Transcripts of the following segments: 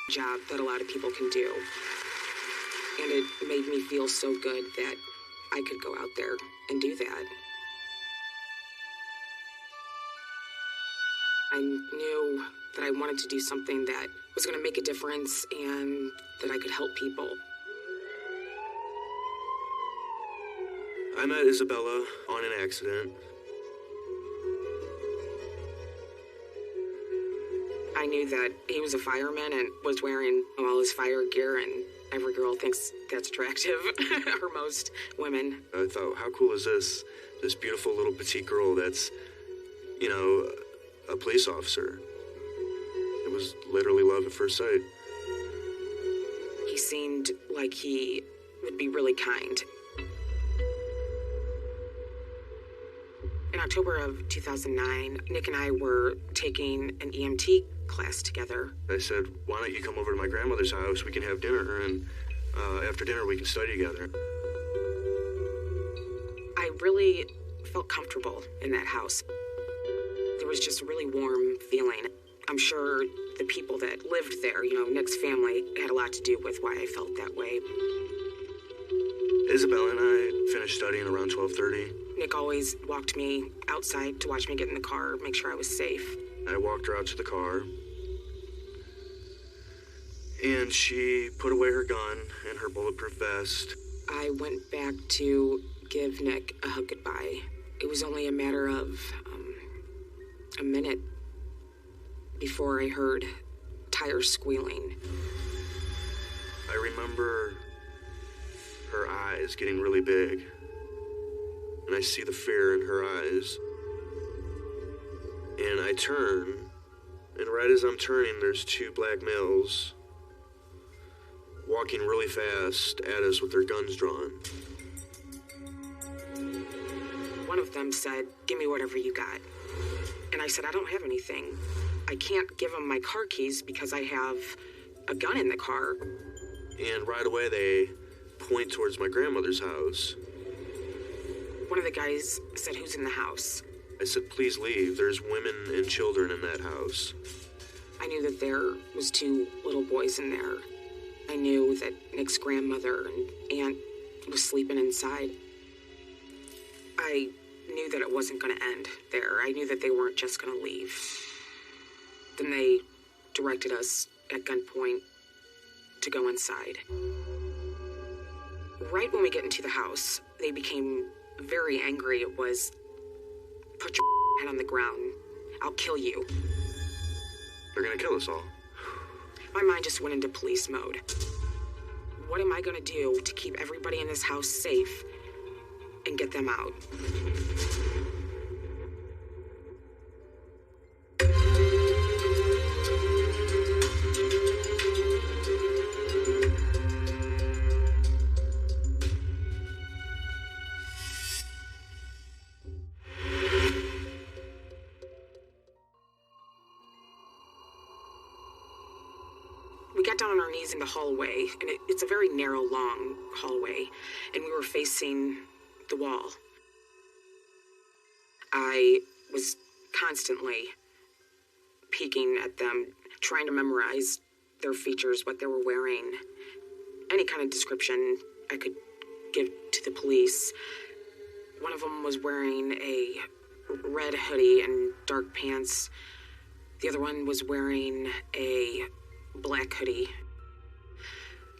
job that a lot of people can do. And it made me feel so good that I could go out there and do that. I knew that I wanted to do something that was going to make a difference and that I could help people. I met Isabella on an accident. I knew that he was a fireman and was wearing all his fire gear, and every girl thinks that's attractive, or most women. I thought, how cool is this? This beautiful little petite girl that's, a police officer. It was literally love at first sight. He seemed like he would be really kind. In October of 2009, Nick and I were taking an EMT class together. I said, why don't you come over to my grandmother's house? We can have dinner, and after dinner we can study together. I really felt comfortable in that house. There was just a really warm feeling. I'm sure the people that lived there, Nick's family, had a lot to do with why I felt that way. Isabella and I finished studying around 12:30. Nick always walked me outside to watch me get in the car, make sure I was safe. I walked her out to the car, and she put away her gun and her bulletproof vest. I went back to give Nick a hug goodbye. It was only a matter of a minute before I heard tires squealing. I remember her eyes getting really big, and I see the fear in her eyes. And I turn, and right as I'm turning, there's two black males walking really fast at us with their guns drawn. One of them said, "Give me whatever you got." And I said, "I don't have anything. I can't give them my car keys because I have a gun in the car." And right away they point towards my grandmother's house. One of the guys said, "Who's in the house?" I said, "Please leave. There's women and children in that house." I knew that there was two little boys in there. I knew that Nick's grandmother and aunt was sleeping inside. I knew that it wasn't going to end there. I knew that they weren't just going to leave. Then they directed us at gunpoint to go inside. Right when we get into the house, they became very angry. It was, "Put your head on the ground. I'll kill you." They're gonna kill us all. My mind just went into police mode. What am I gonna do to keep everybody in this house safe and get them out? We got down on our knees in the hallway, and it's a very narrow, long hallway, and we were facing the wall. I was constantly peeking at them, trying to memorize their features, what they were wearing, any kind of description I could give to the police. One of them was wearing a red hoodie and dark pants. The other one was wearing a black hoodie.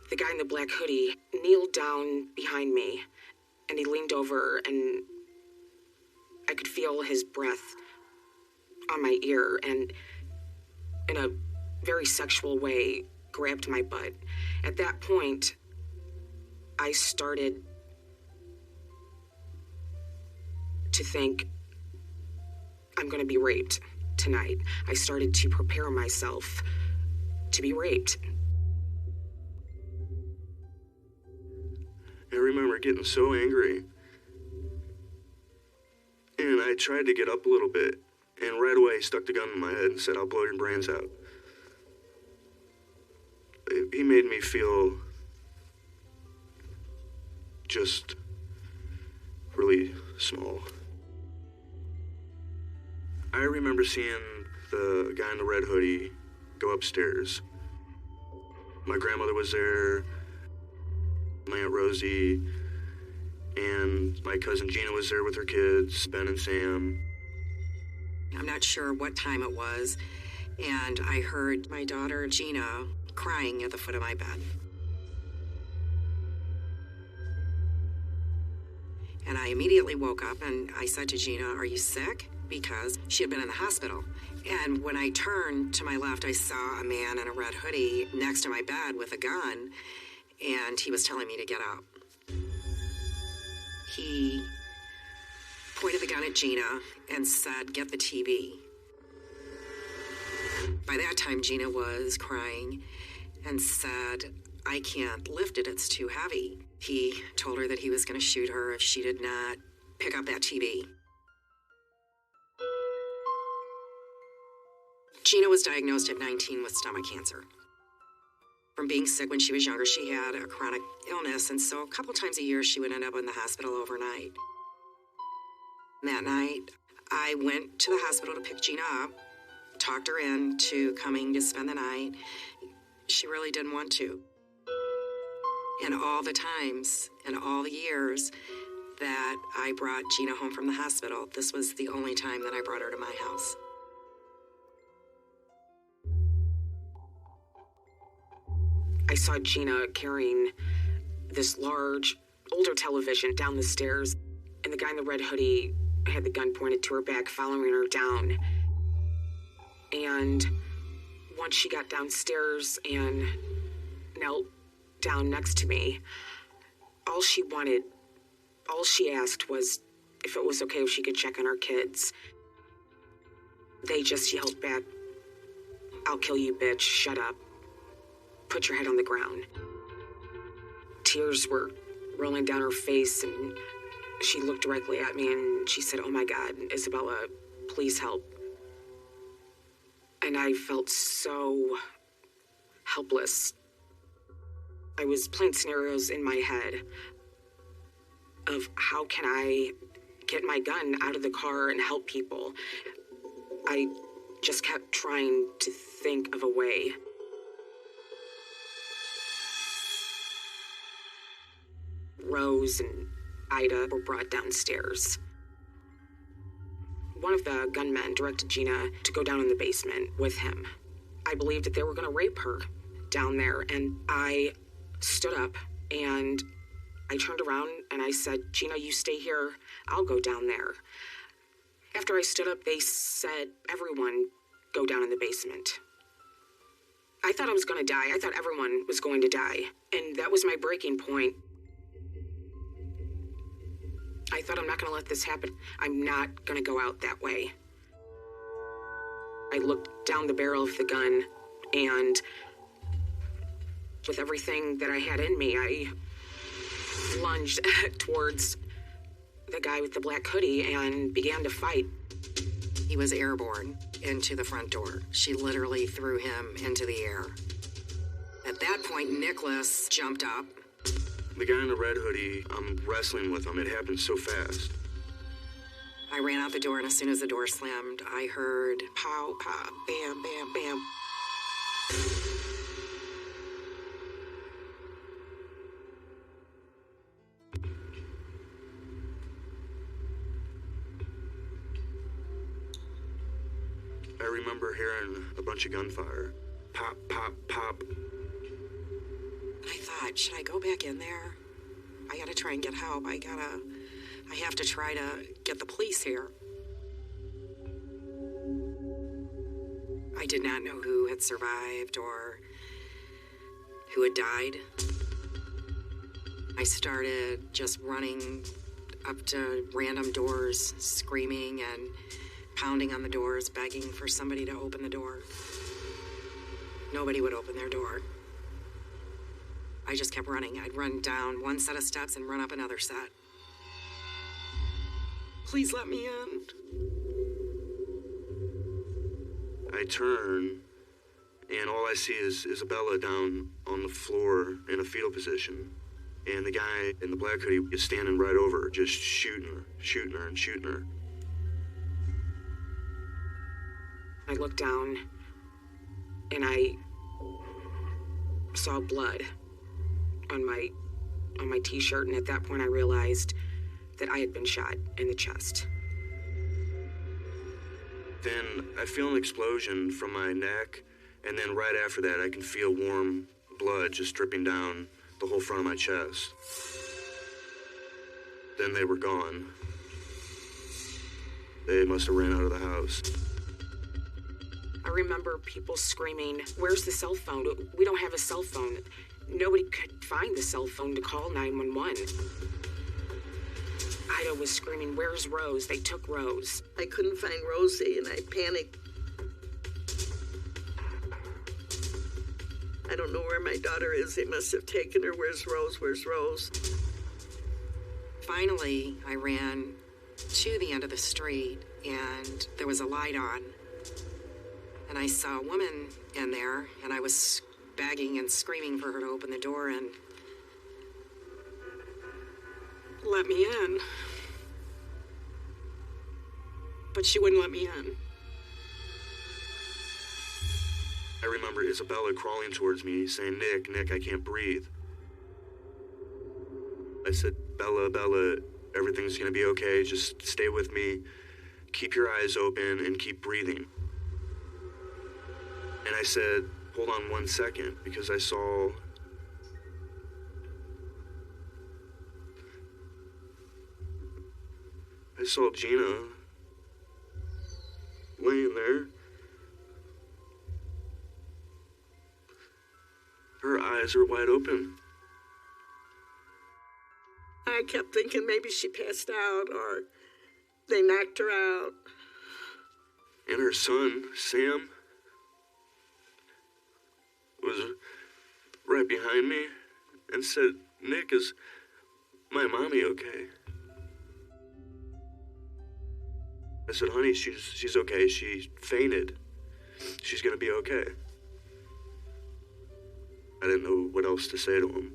The guy in the black hoodie kneeled down behind me, and he leaned over, and I could feel his breath on my ear, and in a very sexual way grabbed my butt. At that point, I started to think, I'm going to be raped tonight. I started to prepare myself to be raped. I remember getting so angry. And I tried to get up a little bit, and right away he stuck the gun in my head and said, "I'll blow your brains out." He made me feel just really small. I remember seeing the guy in the red hoodie go upstairs. My grandmother was there, my Aunt Rosie, and my cousin Gina was there with her kids, Ben and Sam. I'm not sure what time it was, and I heard my daughter Gina crying at the foot of my bed. And I immediately woke up and I said to Gina, "Are you sick?" Because she had been in the hospital. And when I turned to my left, I saw a man in a red hoodie next to my bed with a gun, and he was telling me to get out. He pointed the gun at Gina and said, "Get the TV." By that time, Gina was crying and said, "I can't lift it, it's too heavy." He told her that he was going to shoot her if she did not pick up that TV. Gina was diagnosed at 19 with stomach cancer. From being sick when she was younger, she had a chronic illness, and so a couple times a year she would end up in the hospital overnight. That night, I went to the hospital to pick Gina up, talked her into coming to spend the night. She really didn't want to. And all the times and all the years that I brought Gina home from the hospital, this was the only time that I brought her to my house. I saw Gina carrying this large, older television down the stairs, and the guy in the red hoodie had the gun pointed to her back, following her down. And once she got downstairs and knelt down next to me, all she asked was if it was okay if she could check on our kids. They just yelled back, "I'll kill you, bitch, shut up. Put your head on the ground." Tears were rolling down her face, and she looked directly at me and she said, "Oh my God, Isabella, please help." And I felt so helpless. I was playing scenarios in my head of how can I get my gun out of the car and help people. I just kept trying to think of a way. Rose and Ida were brought downstairs. One of the gunmen directed Gina to go down in the basement with him. I believed that they were going to rape her down there, and I stood up and I turned around and I said, "Gina, you stay here. I'll go down there." After I stood up, they said, "Everyone go down in the basement." I thought I was going to die. I thought everyone was going to die. And that was my breaking point. I thought, I'm not going to let this happen. I'm not going to go out that way. I looked down the barrel of the gun, and with everything that I had in me, I lunged towards the guy with the black hoodie and began to fight. He was airborne into the front door. She literally threw him into the air. At that point, Nicholas jumped up. The guy in the red hoodie, I'm wrestling with him. It happened so fast. I ran out the door, and as soon as the door slammed, I heard pow, pow, bam, bam, bam. I remember hearing a bunch of gunfire. Pop, pop, pop. I thought, should I go back in there? I gotta try and get help. I have to try to get the police here. I did not know who had survived or who had died. I started just running up to random doors, screaming and pounding on the doors, begging for somebody to open the door. Nobody would open their door. I just kept running. I'd run down one set of steps and run up another set. Please let me in. I turn, and all I see is Isabella down on the floor in a fetal position. And the guy in the black hoodie is standing right over her, just shooting her, and shooting her. I looked down, and I saw blood on my t-shirt, and at that point I realized that I had been shot in the chest. Then I feel an explosion from my neck, and then right after that I can feel warm blood just dripping down the whole front of my chest. Then they were gone. They must have ran out of the house. I remember people screaming, "Where's the cell phone? We don't have a cell phone." Nobody could find the cell phone to call 911. Ida was screaming, "Where's Rose? They took Rose." I couldn't find Rosie, and I panicked. I don't know where my daughter is. They must have taken her. Where's Rose? Where's Rose? Finally, I ran to the end of the street, and there was a light on. And I saw a woman in there, and I was begging and screaming for her to open the door and let me in. But she wouldn't let me in. I remember Isabella crawling towards me, saying, Nick, I can't breathe." I said, Bella, everything's gonna be okay. Just stay with me. Keep your eyes open and keep breathing." And I said, "Hold on 1 second," because I saw Gina laying there. Her eyes are wide open. I kept thinking maybe she passed out or they knocked her out. And her son, Sam, was right behind me and said, "Nick, is my mommy okay?" I said, "Honey, she's okay. She fainted. She's gonna be okay." I didn't know what else to say to him.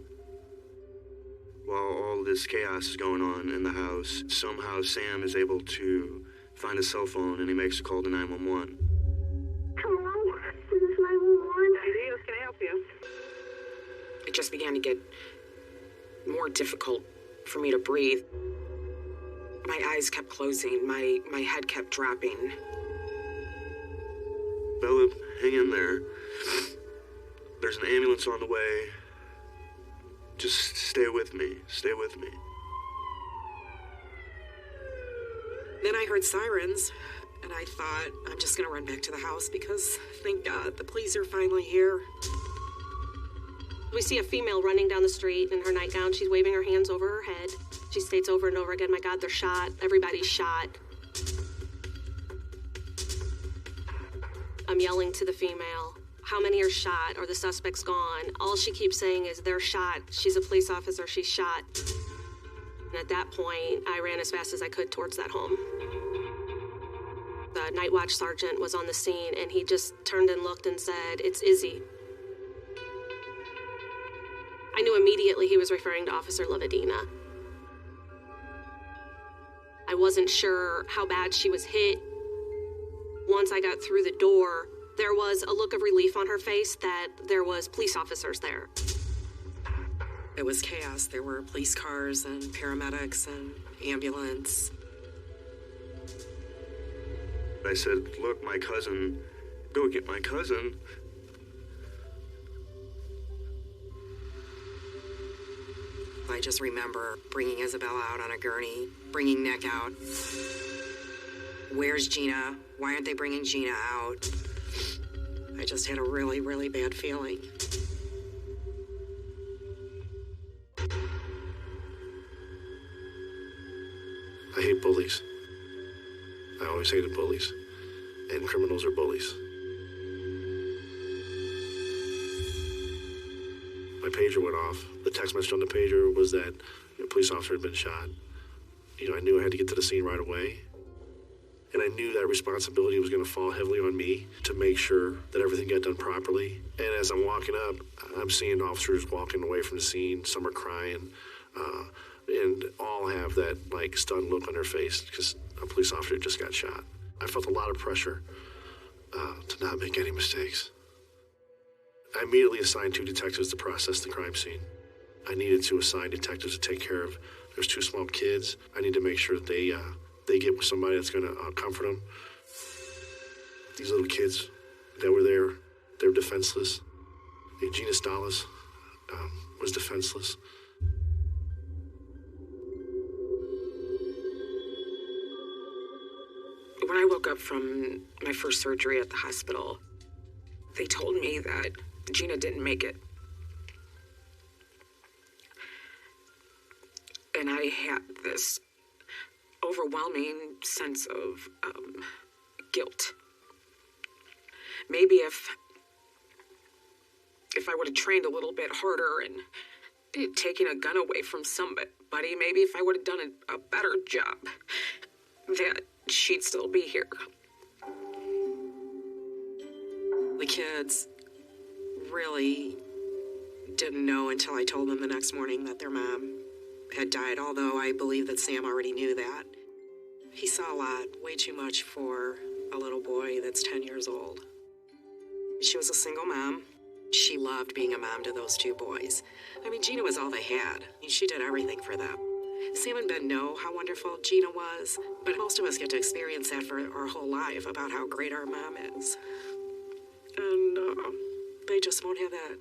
While all this chaos is going on in the house, somehow Sam is able to find a cell phone and he makes a call to 911. Hello, this is 911. Hey, can I help you? It just began to get more difficult for me to breathe. My eyes kept closing, my head kept dropping. Bella, hang in there. There's an ambulance on the way. Just stay with me. Stay with me. Then I heard sirens, and I thought, I'm just gonna run back to the house because, thank God, the police are finally here. We see a female running down the street in her nightgown. She's waving her hands over her head. She states over and over again, "My God, they're shot. Everybody's shot." I'm yelling to the female, "How many are shot? Are the suspects gone?" All she keeps saying is, "They're shot. She's a police officer. She's shot." And at that point, I ran as fast as I could towards that home. The night watch sergeant was on the scene, and he just turned and looked and said, "It's Izzy." I knew immediately he was referring to Officer Levedina. I wasn't sure how bad she was hit. Once I got through the door, there was a look of relief on her face that there was police officers there. It was chaos. There were police cars and paramedics and ambulance. I said, "Look, my cousin, go get my cousin." I just remember bringing Isabella out on a gurney, bringing Nick out. Where's Gina? Why aren't they bringing Gina out? I just had a really, really bad feeling. I hate bullies. I always hated bullies. And criminals are bullies. My pager went off. The text message on the pager was that a police officer had been shot. I knew I had to get to the scene right away. And I knew that responsibility was going to fall heavily on me to make sure that everything got done properly. And as I'm walking up, I'm seeing officers walking away from the scene. Some are crying. And all have that, stunned look on their face because a police officer just got shot. I felt a lot of pressure to not make any mistakes. I immediately assigned 2 detectives to process the crime scene. I needed to assign detectives to take care of, there's 2 small kids. I need to make sure that they get with somebody that's going to comfort them. These little kids that were there, they're defenseless. Gina Stalas was defenseless. When I woke up from my first surgery at the hospital, they told me that Gina didn't make it. And I had this overwhelming sense of guilt. Maybe if I would have trained a little bit harder and taken a gun away from somebody, maybe if I would have done a better job, that she'd still be here. The kids really didn't know until I told them the next morning that their mom had died, although I believe that Sam already knew that. He saw a lot, way too much for a little boy that's 10 years old. She was a single mom. She loved being a mom to those 2 boys. I mean, Gina was all they had. She did everything for them. Sam and Ben know how wonderful Gina was, but most of us get to experience that for our whole life, about how great our mom is. And they just won't have that.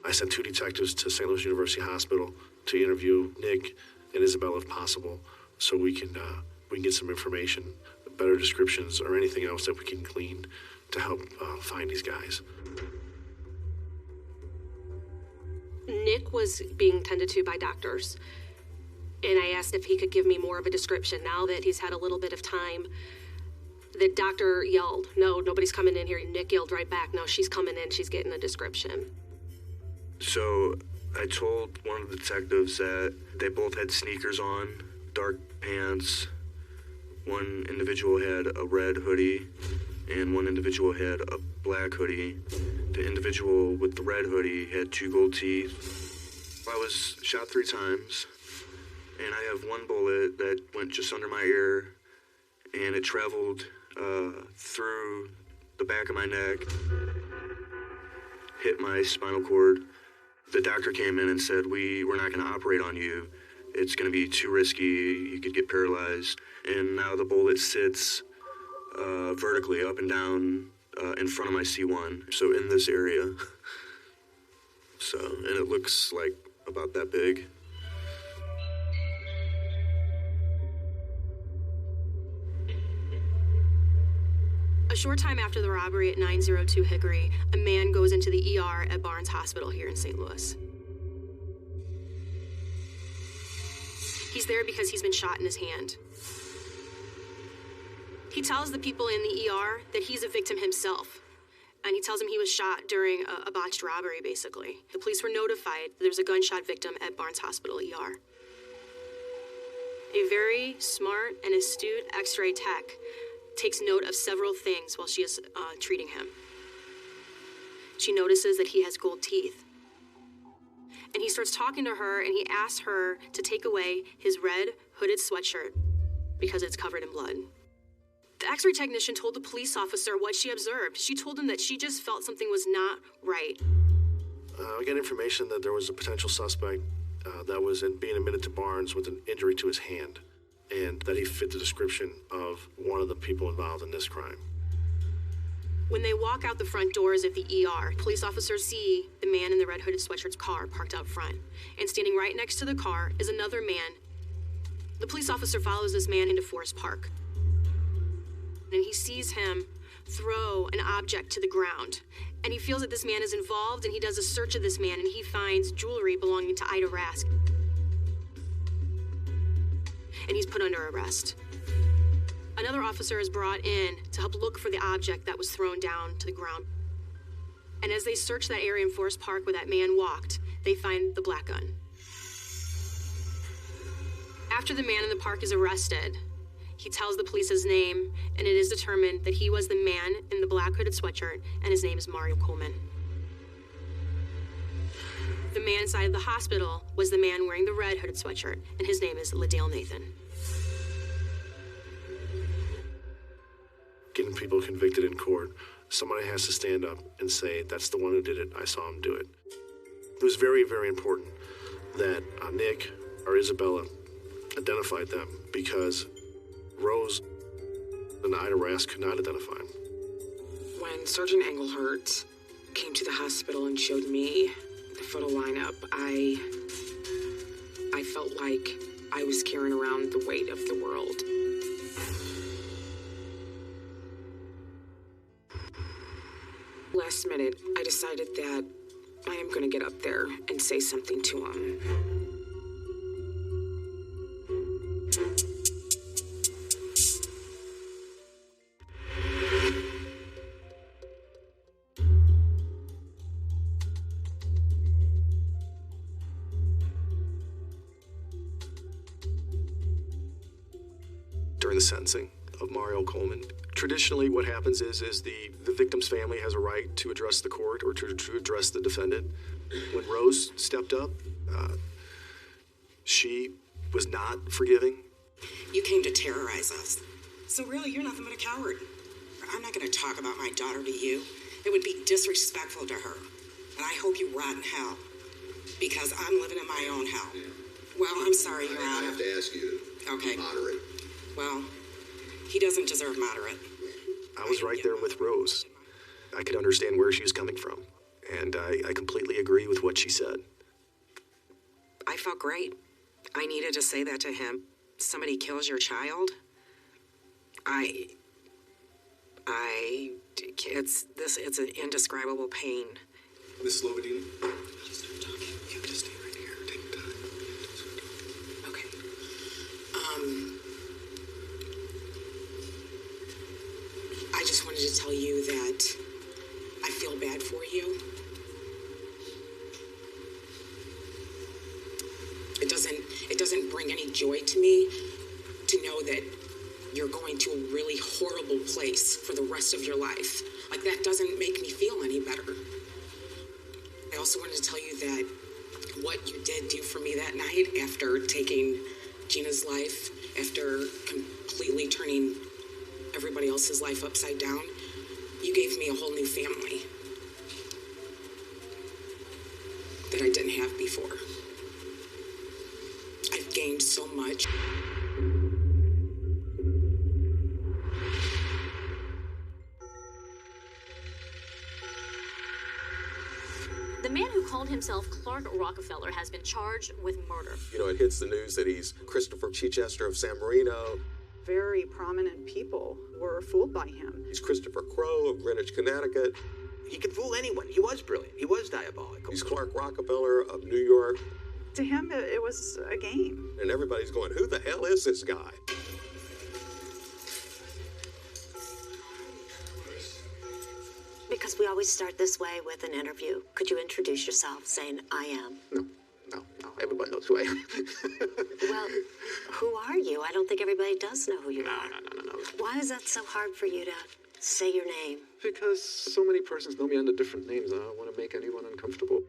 I sent 2 detectives to St. Louis University Hospital to interview Nick and Isabella if possible, so we can get some information, better descriptions, or anything else that we can glean to help find these guys. Nick was being tended to by doctors, and I asked if he could give me more of a description. Now that he's had a little bit of time, the doctor yelled, "No, nobody's coming in here." Nick yelled right back, "No, she's coming in, she's getting a description." So I told one of the detectives that they both had sneakers on, dark pants. One individual had a red hoodie, and one individual had a black hoodie. The individual with the red hoodie had 2 gold teeth. I was shot 3 times, and I have 1 bullet that went just under my ear, and it traveled through the back of my neck, hit my spinal cord. The doctor came in and said, we're not going to operate on you. It's going to be too risky. You could get paralyzed. And now the bullet sits vertically up and down in front of my C1, so in this area. So, and it looks like about that big. A short time after the robbery at 902 Hickory, a man goes into the ER at Barnes Hospital here in St. Louis. He's there because he's been shot in his hand. He tells the people in the ER that he's a victim himself, and he tells them he was shot during a botched robbery, basically. The police were notified that there's a gunshot victim at Barnes Hospital ER. A very smart and astute X-ray tech takes note of several things while she is treating him. She notices that he has gold teeth. And he starts talking to her, and he asks her to take away his red hooded sweatshirt because it's covered in blood. The X-ray technician told the police officer what she observed. She told him that she just felt something was not right. I got information that there was a potential suspect that was being admitted to Barnes with an injury to his hand, and that he fit the description of one of the people involved in this crime. When they walk out the front doors of the ER, police officers see the man in the red hooded sweatshirt's car parked out front. And standing right next to the car is another man. The police officer follows this man into Forest Park. And he sees him throw an object to the ground. And he feels that this man is involved, and he does a search of this man, and he finds jewelry belonging to Ida Rask. And he's put under arrest. Another officer is brought in to help look for the object that was thrown down to the ground. And as they search that area in Forest Park where that man walked, they find the black gun. After the man in the park is arrested, he tells the police his name, and it is determined that he was the man in the black hooded sweatshirt, and his name is Mario Coleman. The man inside the hospital was the man wearing the red hooded sweatshirt, and his name is Ladale Nathan. Getting people convicted in court somebody has to stand up and say, that's the one who did it. I saw him do it. It was very, very important that Nick or Isabella identified them because Rose and Ida Rask could not identify him. When Sergeant Englehart came to the hospital and showed me the photo lineup, I felt like I was carrying around the weight of the world. Last minute, I decided that I am going to get up there and say something to him. During the sentencing of Mario Coleman, traditionally what happens is the victim's family has a right to address the court or to address the defendant. When Rose stepped up, she was not forgiving. You came to terrorize us. So really, you're nothing but a coward. I'm not going to talk about my daughter to you. It would be disrespectful to her. And I hope you rot in hell. Because I'm living in my own hell. Well, I'm sorry, Your Honor. I have to ask you to Okay. moderate. Well, he doesn't deserve moderate. I was right there with Rose. I could understand where she was coming from. And I completely agree with what she said. I felt great. I needed to say that to him. Somebody kills your child. It's an indescribable pain. Miss Slobodina? You can just stay right here. Take your time. Okay. I just wanted to tell you that I feel bad for you. It doesn't bring any joy to me to know that you're going to a really horrible place for the rest of your life. Like, that doesn't make me feel any better. I also wanted to tell you that what you did do for me that night after taking Gina's life, after completely turning everybody else's life upside down, you gave me a whole new family that I didn't have before. I've gained so much. The man who called himself Clark Rockefeller has been charged with murder. You know, it hits the news that he's Christopher Chichester of San Marino. Very prominent people were fooled by him. He's Christopher Crowe of Greenwich, Connecticut. He could fool anyone. He was brilliant. He was diabolical. He's Clark Rockefeller of New York. To him, it was a game. And everybody's going, who the hell is this guy? Because we always start this way with an interview. Could you introduce yourself saying, I am? No. Everybody knows who I am. Well, who are you? I don't think everybody does know who you are. No. Why is that so hard for you to say your name? Because so many persons know me under different names. I don't want to make anyone uncomfortable.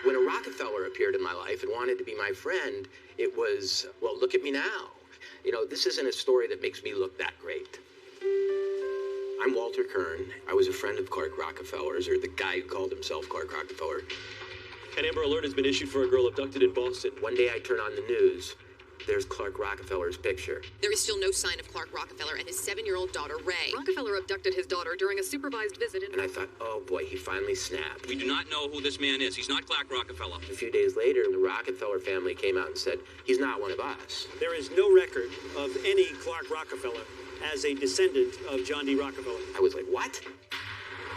When a Rockefeller appeared in my life and wanted to be my friend, it was, well, look at me now. You know, this isn't a story that makes me look that great. I'm Walter Kern. I was a friend of Clark Rockefeller's, or the guy who called himself Clark Rockefeller. An Amber Alert has been issued for a girl abducted in Boston. One day I turn on the news. There's Clark Rockefeller's picture. There is still no sign of Clark Rockefeller and his 7-year-old daughter, Ray. Rockefeller abducted his daughter during a supervised visit in... And I thought, oh boy, he finally snapped. We do not know who this man is. He's not Clark Rockefeller. A few days later, the Rockefeller family came out and said, he's not one of us. There is no record of any Clark Rockefeller as a descendant of John D. Rockefeller. I was like, what?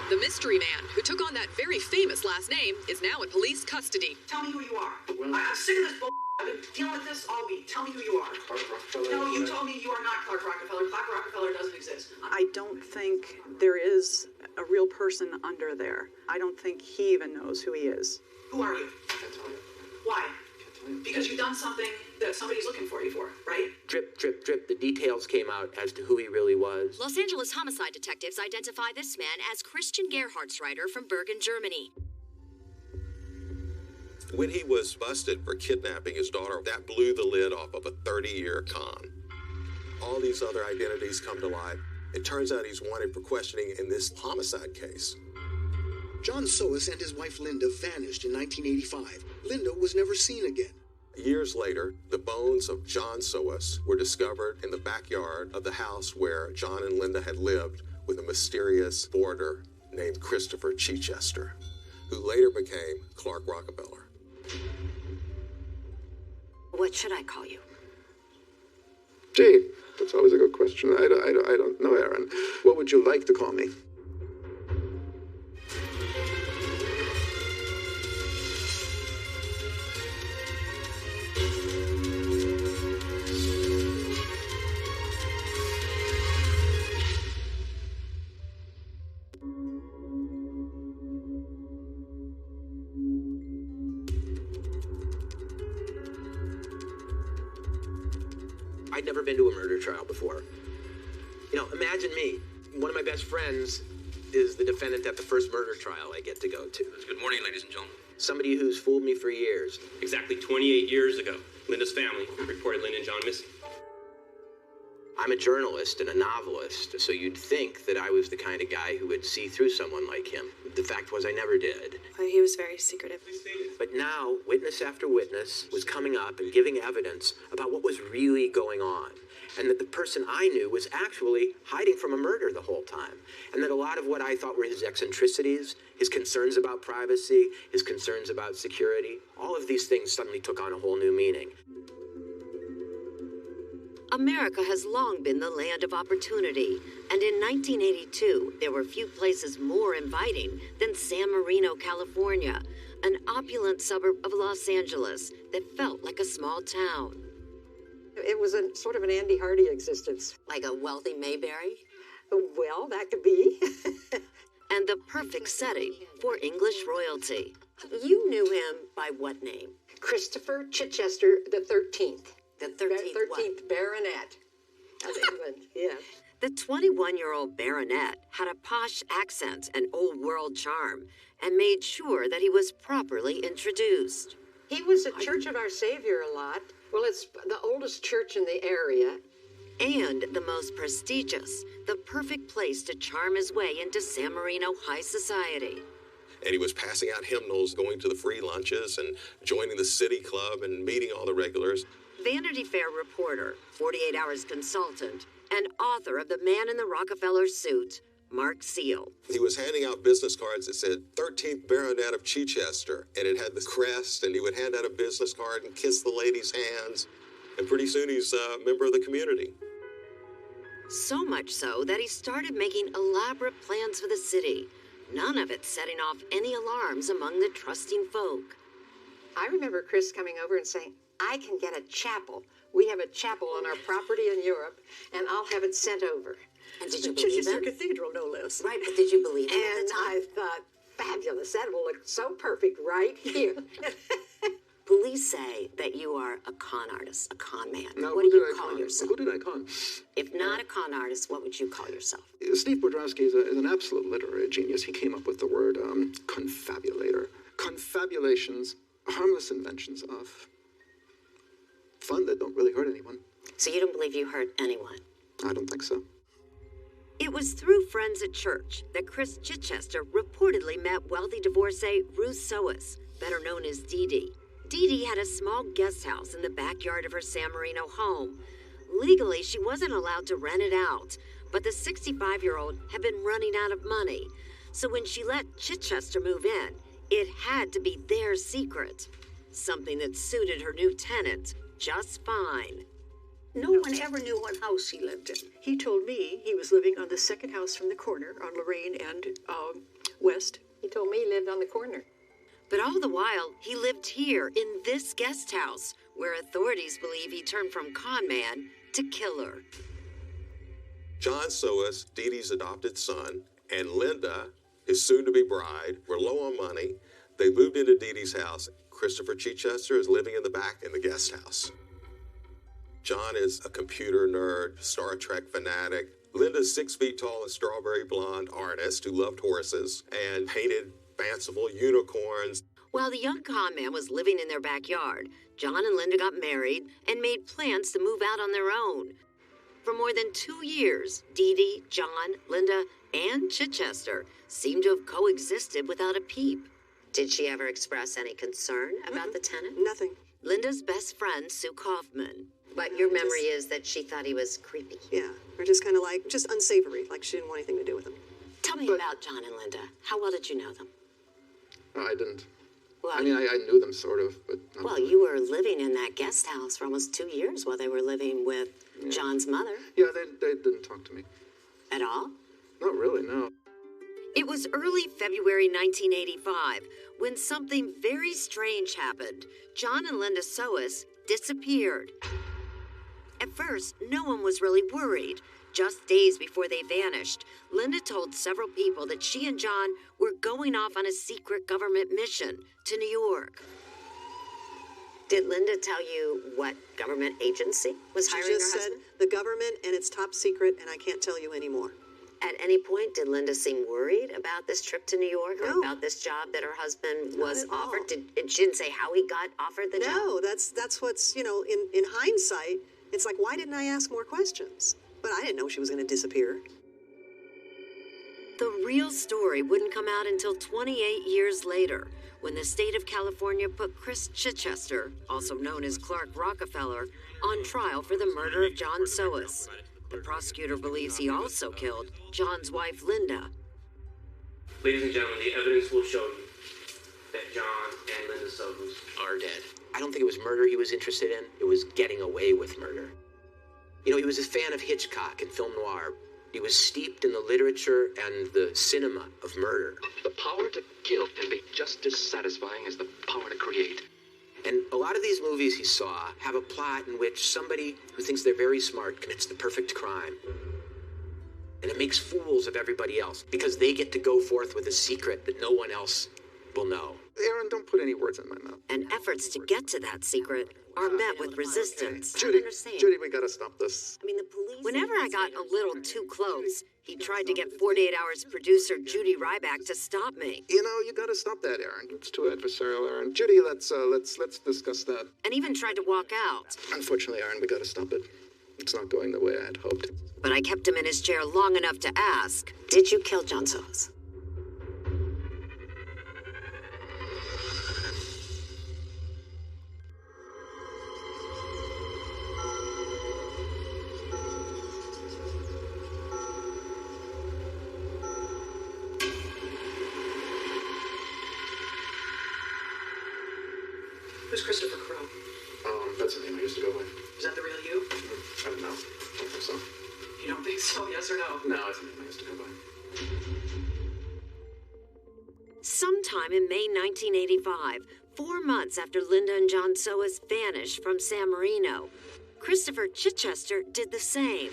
The mystery man, who took on that very famous last name, is now in police custody. Tell me who you are. I'm sick of this bull. I've been dealing with this all week. Tell me who you are. Clark Rockefeller. No, you told me you are not Clark Rockefeller. Clark Rockefeller doesn't exist. I don't think there is a real person under there. I don't think he even knows who he is. Who are you? Can't tell you. Why? Because you've done something that somebody's looking for you for, right? Drip, drip, drip. The details came out as to who he really was. Los Angeles homicide detectives identify this man as Christian Gerhardsreiter from Bergen, Germany. When he was busted for kidnapping his daughter, that blew the lid off of a 30-year con. All these other identities come to light. It turns out he's wanted for questioning in this homicide case. John Soas and his wife Linda vanished in 1985. Linda was never seen again. Years later, the bones of John Soas were discovered in the backyard of the house where John and Linda had lived with a mysterious boarder named Christopher Chichester, who later became Clark Rockefeller. What should I call you? Gee, that's always a good question. I don't know, Aaron. What would you like to call me? I'd never been to a murder trial before. You know, imagine me. One of my best friends is the defendant at the first murder trial I get to go to. Good morning, ladies and gentlemen. Somebody who's fooled me for years. Exactly 28 years ago, Linda's family reported Lynn and John missing. I'm a journalist and a novelist, so you'd think that I was the kind of guy who would see through someone like him. The fact was I never did. He was very secretive. But now, witness after witness was coming up and giving evidence about what was really going on. And that the person I knew was actually hiding from a murder the whole time. And that a lot of what I thought were his eccentricities, his concerns about privacy, his concerns about security, all of these things suddenly took on a whole new meaning. America has long been the land of opportunity, and in 1982, there were few places more inviting than San Marino, California, an opulent suburb of Los Angeles that felt like a small town. It was a sort of an Andy Hardy existence. Like a wealthy Mayberry? Well, that could be. And the perfect setting for English royalty. You knew him by what name? Christopher Chichester the 13th. The 13th Baronet of England, yes. The 21-year-old baronet had a posh accent and old-world charm and made sure that he was properly introduced. He was at Church of Our Savior a lot. Well, it's the oldest church in the area. And the most prestigious, the perfect place to charm his way into San Marino high society. And he was passing out hymnals, going to the free lunches, and joining the city club and meeting all the regulars. Vanity Fair reporter, 48 Hours consultant, and author of The Man in the Rockefeller Suit, Mark Seal. He was handing out business cards that said 13th Baronet of Chichester, and it had the crest, and he would hand out a business card and kiss the ladies' hands. And pretty soon he's a member of the community. So much so that he started making elaborate plans for the city, none of it setting off any alarms among the trusting folk. I remember Chris coming over and saying, I can get a chapel. We have a chapel on our property in Europe, and I'll have it sent over. And did you believe Chichester him? Cathedral, no less. Right, but did you believe him And at the time? I thought, fabulous. That will look so perfect right here. Police say that you are a con artist, a con man. Now, What who do you did I call con? yourself? Who did I con? If not a con artist, what would you call yourself? Steve Bordrowski is an absolute literary genius. He came up with the word confabulator. Confabulations, harmless inventions of fun that don't really hurt anyone. So you don't believe you hurt anyone? I don't think so. It was through friends at church that Chris Chichester reportedly met wealthy divorcee Ruth Soas, better known as Dee Dee. Dee Dee had a small guest house in the backyard of her San Marino home. Legally, she wasn't allowed to rent it out, but the 65-year-old had been running out of money. So when she let Chichester move in, it had to be their secret, something that suited her new tenant just fine. No one ever knew what house he lived in. He told me he was living on the second house from the corner on Lorraine and West. He told me he lived on the corner. But all the while, he lived here in this guest house, where authorities believe he turned from con man to killer. John Soas, Dee Dee's adopted son, and Linda, his soon-to-be bride, were low on money. They moved into Dee Dee's house. Christopher Chichester is living in the back in the guest house. John is a computer nerd, Star Trek fanatic. Linda's 6 feet tall and strawberry blonde artist who loved horses and painted fanciful unicorns. While the young con man was living in their backyard, John and Linda got married and made plans to move out on their own. For more than 2 years, Dee Dee, John, Linda, and Chichester seemed to have coexisted without a peep. Did she ever express any concern about the tenant? Nothing. Linda's best friend, Sue Kaufman. But your memory is that she thought he was creepy. Yeah, or just kind of like, just unsavory, like she didn't want anything to do with him. Tell me about John and Linda. How well did you know them? I didn't. Well, I mean, I knew them sort of, but not well, really. you were living in that guest house for almost 2 years while they were living with John's mother. Yeah, they didn't talk to me. At all? Not really, no. It was early February 1985 when something very strange happened. John and Linda Soas disappeared. At first, no one was really worried. Just days before they vanished, Linda told several people that she and John were going off on a secret government mission to New York. Did Linda tell you what government agency was hiring her husband? She just said the government and it's top secret and I can't tell you anymore. At any point, did Linda seem worried about this trip to New York or about this job that her husband was offered? She didn't say how he got offered the job? No, that's what's, in hindsight, it's like, why didn't I ask more questions? But I didn't know she was going to disappear. The real story wouldn't come out until 28 years later, when the state of California put Chris Chichester, also known as Clark Rockefeller, on trial for the murder of John Soas. The prosecutor believes he also killed John's wife, Linda. Ladies and gentlemen, the evidence will show you that John and Linda Soas are dead. I don't think it was murder he was interested in. It was getting away with murder. He was a fan of Hitchcock and film noir. He was steeped in the literature and the cinema of murder. The power to kill can be just as satisfying as the power to create. And a lot of these movies he saw have a plot in which somebody who thinks they're very smart commits the perfect crime. And it makes fools of everybody else because they get to go forth with a secret that no one else will know. Aaron, don't put any words in my mouth. And efforts to get to that secret are met with resistance. Judy, we gotta stop this. I mean, the police... Whenever I got a little too close, he tried to get 48 Hours producer Judy Ryback to stop me. You gotta stop that, Aaron. It's too adversarial, Aaron. Judy, let's discuss that. And even tried to walk out. Unfortunately, Aaron, we gotta stop it. It's not going the way I had hoped. But I kept him in his chair long enough to ask, did you kill John Soas? Who's Christopher Crow? That's the name I used to go with. Is that the real you? I don't know. I don't think so. You don't think so? Yes or no? No, it's the name I used to go by. Sometime in May 1985, 4 months after Linda and John Soas vanished from San Marino, Christopher Chichester did the same.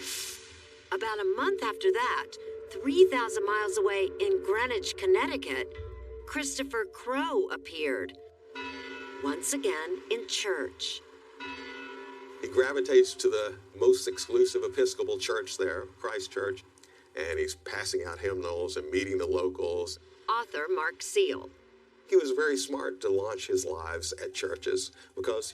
About a month after that, 3,000 miles away in Greenwich, Connecticut, Christopher Crow appeared. Once again in church. He gravitates to the most exclusive Episcopal church there, Christ Church, and he's passing out hymnals and meeting the locals. Author Mark Seal. He was very smart to launch his lives at churches because,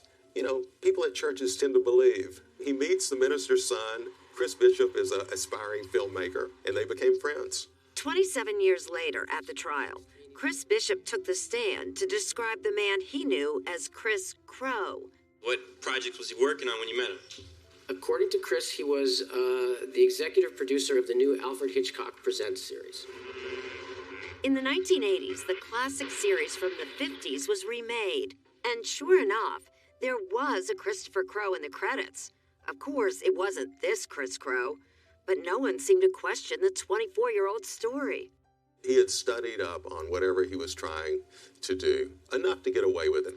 people at churches tend to believe. He meets the minister's son. Chris Bishop is an aspiring filmmaker, and they became friends. 27 years later at the trial, Chris Bishop took the stand to describe the man he knew as Chris Crow. What project was he working on when you met him? According to Chris, he was the executive producer of the new Alfred Hitchcock Presents series. In the 1980s, the classic series from the 50s was remade. And sure enough, there was a Christopher Crow in the credits. Of course, it wasn't this Chris Crow, but no one seemed to question the 24-year-old story. He had studied up on whatever he was trying to do, enough to get away with it.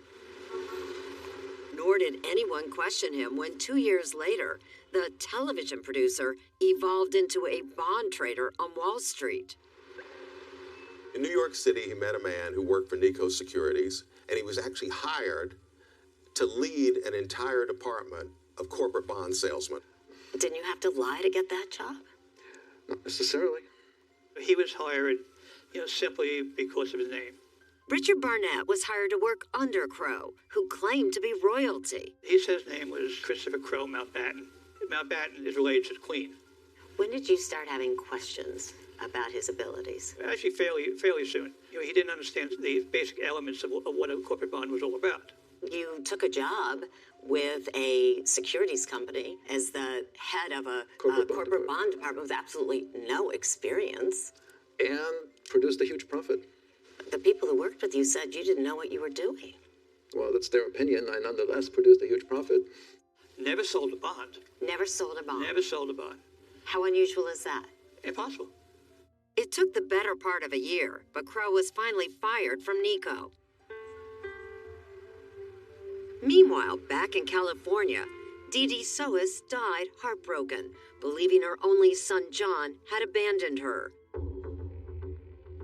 Nor did anyone question him when 2 years later, the television producer evolved into a bond trader on Wall Street. In New York City, he met a man who worked for Nico Securities, and he was actually hired to lead an entire department of corporate bond salesmen. Didn't you have to lie to get that job? Not necessarily. He was hired, simply because of his name. Richard Barnett was hired to work under Crow, who claimed to be royalty. He said his name was Christopher Crow Mountbatten. Mountbatten is related to the Queen. When did you start having questions about his abilities? Actually, fairly soon. He didn't understand the basic elements of what a corporate bond was all about. You took a job with a securities company as the head of a corporate bond department with absolutely no experience. And produced a huge profit. The people who worked with you said you didn't know what you were doing. Well, that's their opinion. I nonetheless produced a huge profit. Never sold a bond. Never sold a bond. Never sold a bond. How unusual is that? Impossible. It took the better part of a year, but Crow was finally fired from Nico. Meanwhile, back in California, Dee Dee Sois died heartbroken, believing her only son John had abandoned her.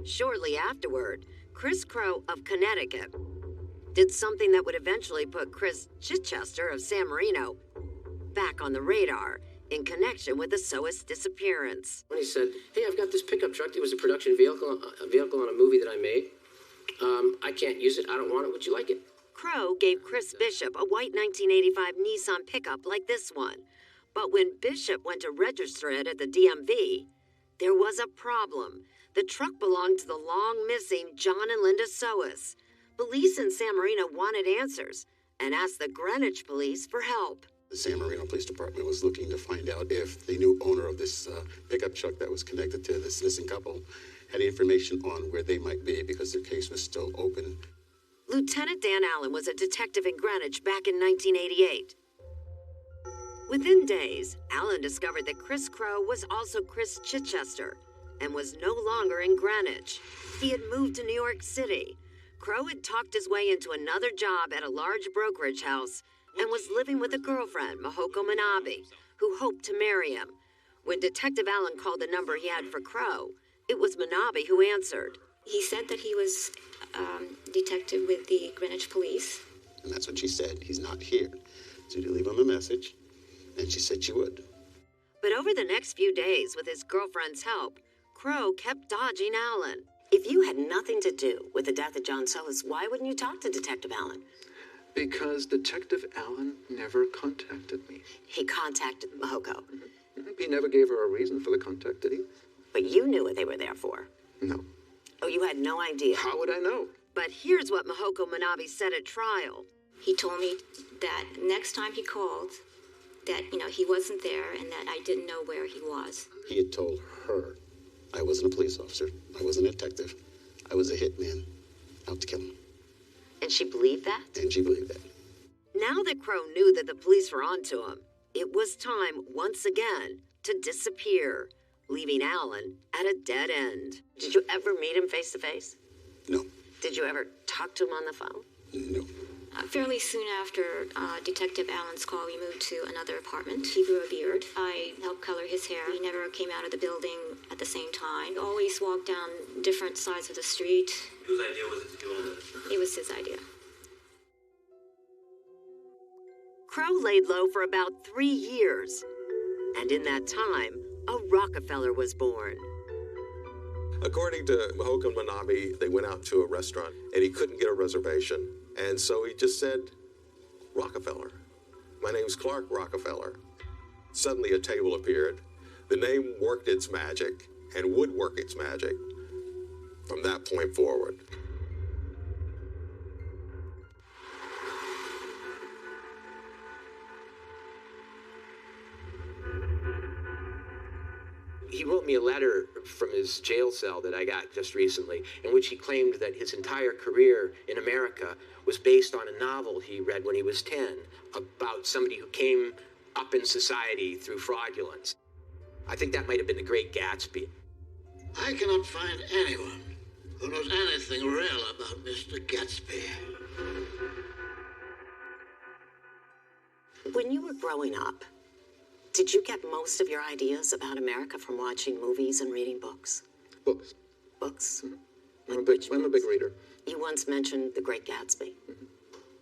Shortly afterward, Chris Crow of Connecticut did something that would eventually put Chris Chichester of San Marino back on the radar in connection with the Sois disappearance. When he said, "Hey, I've got this pickup truck. It was a production vehicle on a movie that I made. I can't use it. I don't want it. Would you like it?" Crow gave Chris Bishop a white 1985 Nissan pickup like this one. But when Bishop went to register it at the DMV, there was a problem. The truck belonged to the long-missing John and Linda Sois. Police in San Marino wanted answers and asked the Greenwich police for help. The San Marino Police Department was looking to find out if the new owner of this pickup truck that was connected to this missing couple had information on where they might be because their case was still open. Lieutenant Dan Allen was a detective in Greenwich back in 1988. Within days, Allen discovered that Chris Crow was also Chris Chichester and was no longer in Greenwich. He had moved to New York City. Crow had talked his way into another job at a large brokerage house and was living with a girlfriend, Mahoko Manabe, who hoped to marry him. When Detective Allen called the number he had for Crow, it was Manabe who answered. He said that he was detective with the Greenwich Police. And that's what she said. He's not here. So you leave him a message, and she said she would. But over the next few days, with his girlfriend's help, Crow kept dodging Allen. If you had nothing to do with the death of John Solis, why wouldn't you talk to Detective Allen? Because Detective Allen never contacted me. He contacted Mahoko. He never gave her a reason for the contact, did he? But you knew what they were there for. No. Oh, you had no idea. How would I know? But here's what Mahoko Manabe said at trial. He told me that next time he called, that, he wasn't there and that I didn't know where he was. He had told her, I wasn't a police officer. I wasn't a detective. I was a hitman out to kill him. And she believed that? And she believed that. Now that Crow knew that the police were onto him, it was time, once again, to disappear, leaving Allen at a dead end. Did you ever meet him face to face? No. Did you ever talk to him on the phone? No. Fairly soon after Detective Allen's call, we moved to another apartment. He grew a beard. I helped color his hair. He never came out of the building at the same time. He always walked down different sides of the street. Whose idea was it to do all this? It was his idea. Crow laid low for about 3 years. And in that time, a Rockefeller was born. According to Mahoko Manabe, they went out to a restaurant and he couldn't get a reservation. And so he just said, Rockefeller. My name's Clark Rockefeller. Suddenly a table appeared. The name worked its magic and would work its magic from that point forward. He wrote me a letter from his jail cell that I got just recently, in which he claimed that his entire career in America was based on a novel he read when he was 10 about somebody who came up in society through fraudulence. I think that might have been The Great Gatsby. I cannot find anyone who knows anything real about Mr. Gatsby. When you were growing up, did you get most of your ideas about America from watching movies and reading books? Books. Books? Mm-hmm. I'm a big reader. You once mentioned The Great Gatsby. Mm-hmm.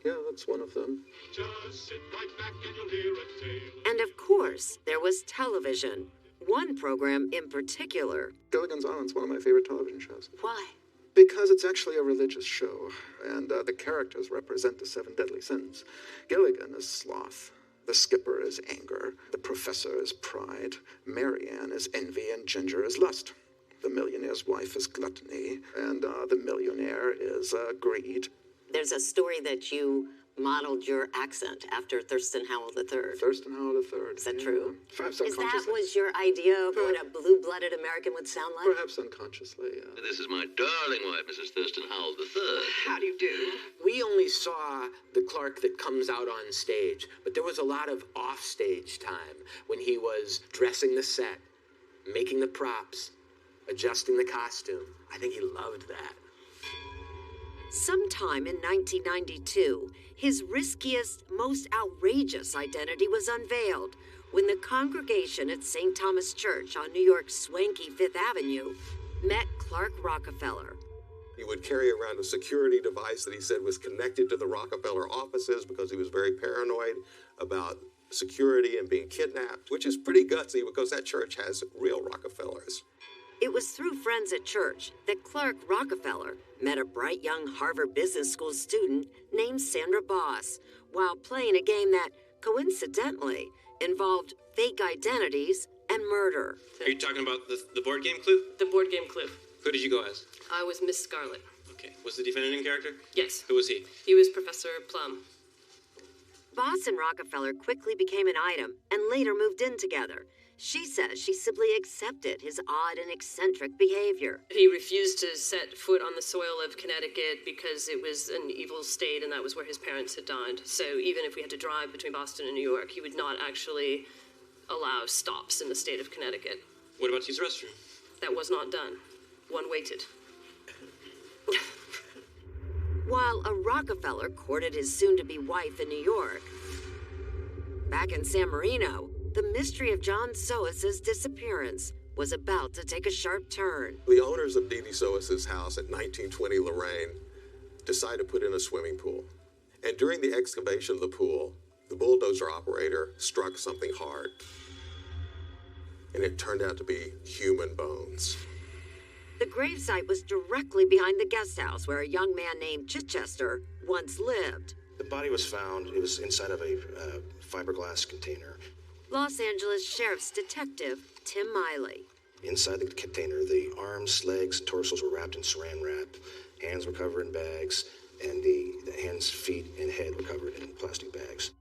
Yeah, that's one of them. Just sit right back and you'll hear a tale. And of course, there was television. One program in particular. Gilligan's Island's one of my favorite television shows. Why? Because it's actually a religious show, and the characters represent the 7 deadly sins. Gilligan is sloth, The skipper is anger, the professor is pride, Marianne is envy, and Ginger is lust. The millionaire's wife is gluttony, and the millionaire is greed. There's a story that you modeled your accent after Thurston Howell III. Thurston Howell III. Is that true? Perhaps Is that unconsciously. was your idea of what a blue-blooded American would sound like? Perhaps unconsciously, This is my darling wife, Mrs. Thurston Howell III. How do you do? We only saw the Clark that comes out on stage, but there was a lot of off-stage time when he was dressing the set, making the props, adjusting the costume. I think he loved that. Sometime in 1992, his riskiest, most outrageous identity was unveiled when the congregation at St. Thomas Church on New York's swanky Fifth Avenue met Clark Rockefeller. He would carry around a security device that he said was connected to the Rockefeller offices because he was very paranoid about security and being kidnapped, which is pretty gutsy because that church has real Rockefellers. It was through friends at church that Clark Rockefeller met a bright young Harvard Business School student named Sandra Boss while playing a game that, coincidentally, involved fake identities and murder. Are you talking about the board game Clue? The board game Clue. Who did you go as? I was Miss Scarlet. Okay. Was the defendant in character? Yes. Who was he? He was Professor Plum. Boss and Rockefeller quickly became an item and later moved in together. She says she simply accepted his odd and eccentric behavior. He refused to set foot on the soil of Connecticut because it was an evil state and that was where his parents had died. So even if we had to drive between Boston and New York, he would not actually allow stops in the state of Connecticut. What about to use the restroom? That was not done. One waited. While a Rockefeller courted his soon-to-be wife in New York, back in San Marino, the mystery of John Soos's disappearance was about to take a sharp turn. The owners of Dee Soos's house at 1920 Lorraine decided to put in a swimming pool. And during the excavation of the pool, the bulldozer operator struck something hard. And it turned out to be human bones. The gravesite was directly behind the guest house where a young man named Chichester once lived. The body was found, it was inside of a fiberglass container. Los Angeles Sheriff's Detective Tim Miley. Inside the container, the arms, legs, and torsos were wrapped in saran wrap. Hands were covered in bags, and the hands, feet, and head were covered in plastic bags.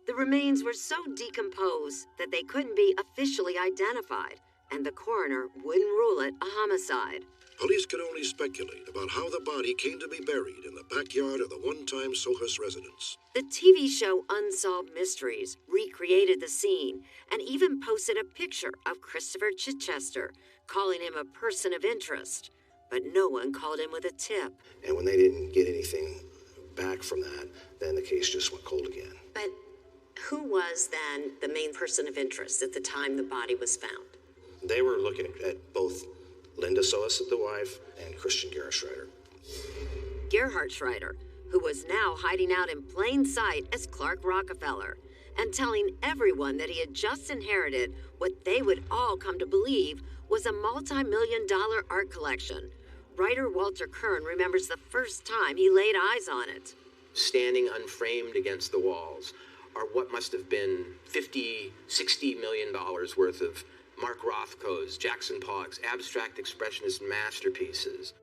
The remains were so decomposed that they couldn't be officially identified, and the coroner wouldn't rule it a homicide. Police could only speculate about how the body came to be buried in the backyard of the one-time Sohus residence. The TV show Unsolved Mysteries recreated the scene and even posted a picture of Christopher Chichester, calling him a person of interest. But no one called him with a tip. And when they didn't get anything back from that, then the case just went cold again. But who was then the main person of interest at the time the body was found? They were looking at both Linda Sohus, the wife, and Christian Gerhard. Gerhard Schreider, who was now hiding out in plain sight as Clark Rockefeller, and telling everyone that he had just inherited what they would all come to believe was a multi-million-dollar art collection. Writer Walter Kern remembers the first time he laid eyes on it. Standing unframed against the walls are what must have been $50-60 million worth of Mark Rothko's, Jackson Pollock's abstract expressionist masterpieces.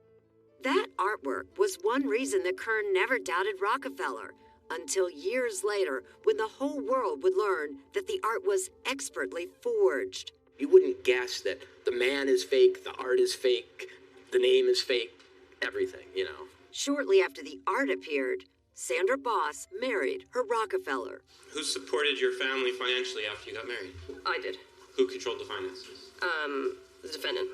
That artwork was one reason that Kern never doubted Rockefeller, until years later when the whole world would learn that the art was expertly forged. You wouldn't guess that the man is fake, the art is fake, the name is fake, everything, you know. Shortly after the art appeared, Sandra Boss married her Rockefeller. Who supported your family financially after you got married? I did. Who controlled the finances? The defendant.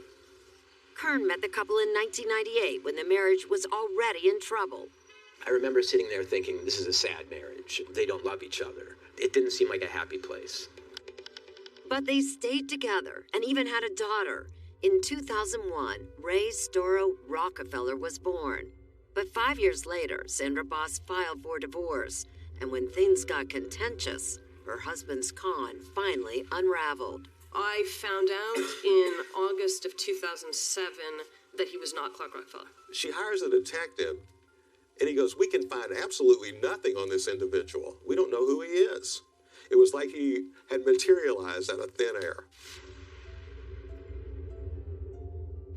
Kern met the couple in 1998 when the marriage was already in trouble. I remember sitting there thinking, this is a sad marriage. They don't love each other. It didn't seem like a happy place. But they stayed together and even had a daughter. In 2001, Ray Storo Rockefeller was born. But 5 years later, Sandra Boss filed for divorce. And when things got contentious, her husband's con finally unraveled. I found out in August of 2007 that he was not Clark Rockefeller. She hires a detective, and he goes, "We can find absolutely nothing on this individual. We don't know who he is." It was like he had materialized out of thin air.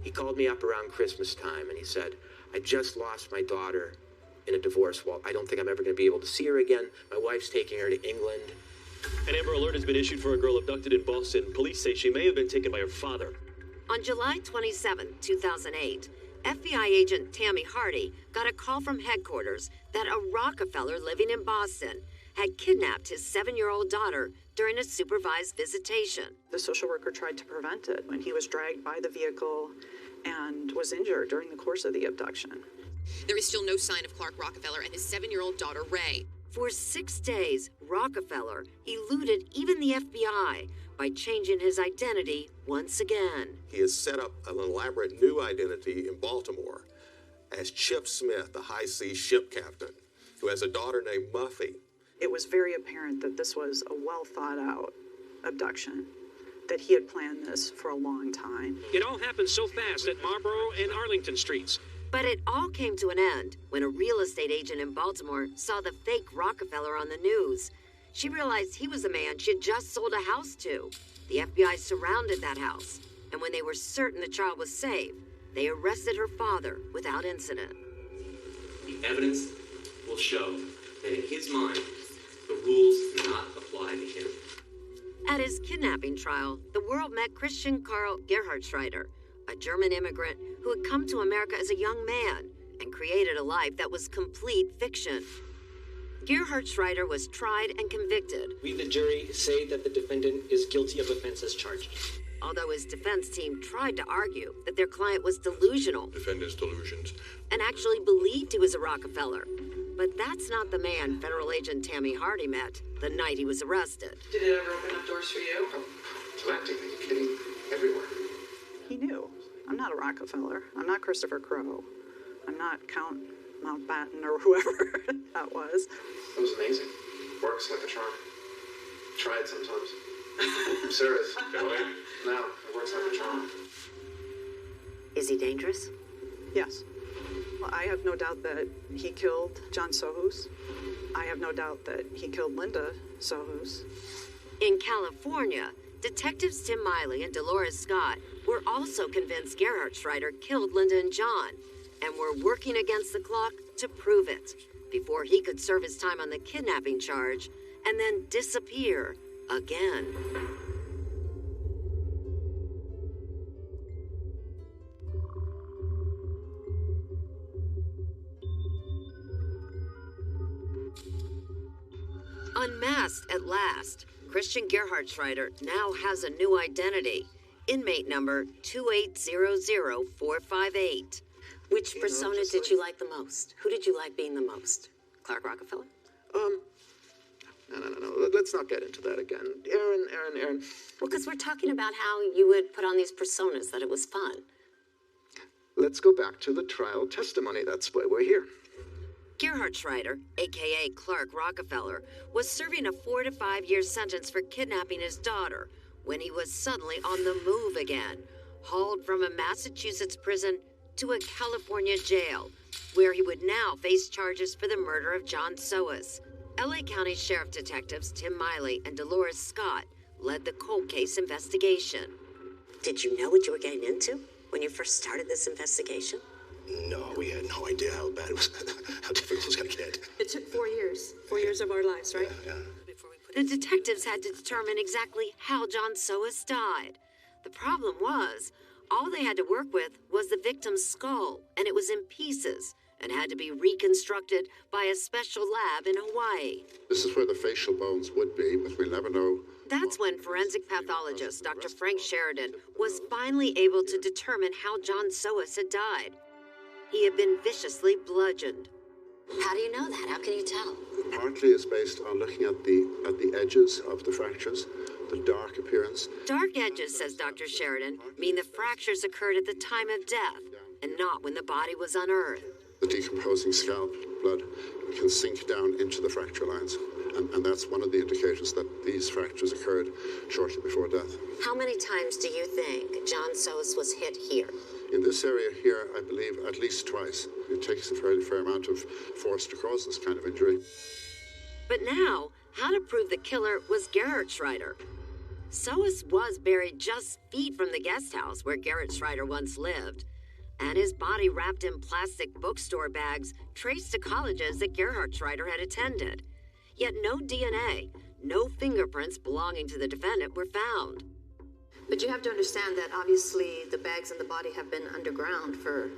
He called me up around Christmas time and he said, I just lost my daughter in a divorce. Well, I don't think I'm ever going to be able to see her again. My wife's taking her to England. An Amber Alert has been issued for a girl abducted in Boston. Police say she may have been taken by her father. On July 27, 2008, FBI agent Tammy Hardy got a call from headquarters that a Rockefeller living in Boston had kidnapped his 7-year-old daughter during a supervised visitation. The social worker tried to prevent it when he was dragged by the vehicle and was injured during the course of the abduction. There is still no sign of Clark Rockefeller and his 7-year-old daughter, Ray. For 6 days, Rockefeller eluded even the FBI by changing his identity once again. He has set up an elaborate new identity in Baltimore as Chip Smith, the high seas ship captain, who has a daughter named Muffy. It was very apparent that this was a well-thought-out abduction, that he had planned this for a long time. It all happened so fast at Marlborough and Arlington Streets. But it all came to an end when a real estate agent in Baltimore saw the fake Rockefeller on the news. She realized he was the man she had just sold a house to. The FBI surrounded that house, and when they were certain the child was safe, they arrested her father without incident. The evidence will show that in his mind, the rules do not apply to him. At his kidnapping trial, the world met Christian Karl Gerhardschreider, a German immigrant who had come to America as a young man and created a life that was complete fiction. Gerhardschreider was tried and convicted. We, the jury, say that the defendant is guilty of offenses charged. Although his defense team tried to argue that their client was delusional. Defendant's delusions. And actually believed he was a Rockefeller. But that's not the man federal agent Tammy Hardy met the night he was arrested. Did it ever open up doors for you? Oh, galactic, are you kidding? Everywhere. He knew. I'm not a Rockefeller. I'm not Christopher Crowe. I'm not Count Mountbatten or whoever that was. It was amazing. Works like a charm. Try it sometimes. I'm serious. No, it works like a charm. Is he dangerous? Yes. Well, I have no doubt that he killed John Sohus. I have no doubt that he killed Linda Sohus. In California, detectives Tim Miley and Dolores Scott were also convinced Gerhardschreider killed Linda and John, and were working against the clock to prove it before he could serve his time on the kidnapping charge and then disappear again. Unmasked at last, Christian Gerhardschreider now has a new identity. Inmate number 2800458. Which persona did you like the most? Who did you like being the most? Clark Rockefeller? No. Let's not get into that again. Aaron. Well, because we're talking about how you would put on these personas, that it was fun. Let's go back to the trial testimony. That's why we're here. Gerhardschreider, a.k.a. Clark Rockefeller, was serving a 4 to 5 year sentence for kidnapping his daughter when he was suddenly on the move again, hauled from a Massachusetts prison to a California jail, where he would now face charges for the murder of John Sohus. L.A. County Sheriff Detectives Tim Miley and Dolores Scott led the cold case investigation. Did you know what you were getting into when you first started this investigation? No, we had no idea how bad it was, how difficult it was going to get. It took 4 years. 4 years of our lives, right? Yeah. The detectives had to determine exactly how John Sohus died. The problem was, all they had to work with was the victim's skull, and it was in pieces and had to be reconstructed by a special lab in Hawaii. This is where the facial bones would be, but we'll never know. That's when forensic pathologist Dr. Frank Sheridan was finally able to determine how John Sohus had died. He had been viciously bludgeoned. How do you know that? How can you tell? Partly it's based on looking at the edges of the fractures, the dark appearance. Dark edges, says Dr. Sheridan, mean the fractures occurred at the time of death and not when the body was unearthed. The decomposing scalp blood can sink down into the fracture lines, and that's one of the indicators that these fractures occurred shortly before death. How many times do you think John Sohus was hit here? In this area here, I believe at least twice. It takes a fairly fair amount of force to cause this kind of injury. But now, how to prove the killer was Gerhard Schreider. Soas was buried just feet from the guest house where Gerhard Schreider once lived, and his body wrapped in plastic bookstore bags traced to colleges that Gerhard Schreider had attended. Yet no DNA, no fingerprints belonging to the defendant were found. But you have to understand that obviously the bags and the body have been underground for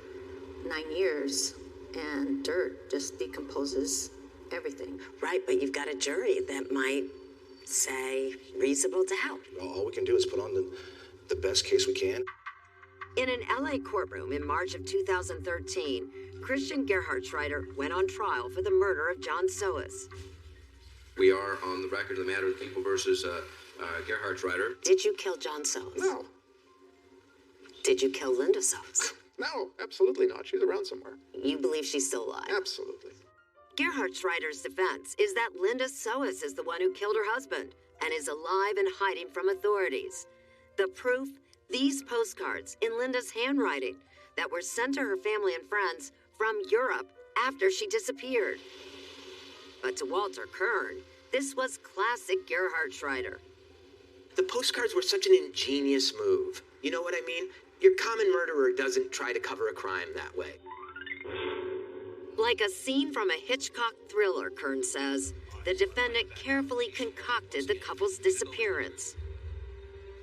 9 years, and dirt just decomposes everything. Right, but you've got a jury that might say reasonable doubt. All we can do is put on the best case we can. In an LA courtroom in March of 2013, Christian Gerhard Schreider went on trial for the murder of John Soas. We are on the record of the matter of People versus Gerhard Schreider. Did you kill John Soas? No. Did you kill Linda Soas? No, absolutely not. She's around somewhere. You believe she's still alive? Absolutely. Gerhard Schreider's defense is that Linda Soas is the one who killed her husband and is alive and hiding from authorities. The proof? These postcards in Linda's handwriting that were sent to her family and friends from Europe after she disappeared. But to Walter Kern, this was classic Gerhard Schreider. The postcards were such an ingenious move. You know what I mean? Your common murderer doesn't try to cover a crime that way. Like a scene from a Hitchcock thriller, Kern says, the defendant carefully concocted the couple's disappearance.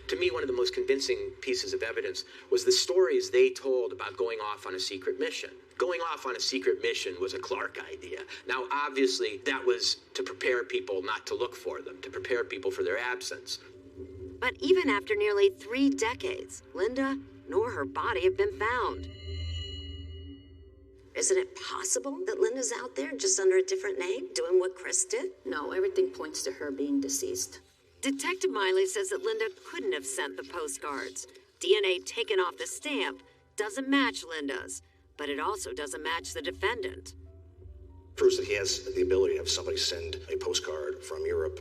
To me, one of the most convincing pieces of evidence was the stories they told about going off on a secret mission. Going off on a secret mission was a Clark idea. Now, obviously, that was to prepare people not to look for them, to prepare people for their absence. But even after nearly 3 decades, Linda nor her body have been found. Isn't it possible that Linda's out there just under a different name, doing what Chris did? No, everything points to her being deceased. Detective Miley says that Linda couldn't have sent the postcards. DNA taken off the stamp doesn't match Linda's, but it also doesn't match the defendant. Proves that he has the ability to have somebody send a postcard from Europe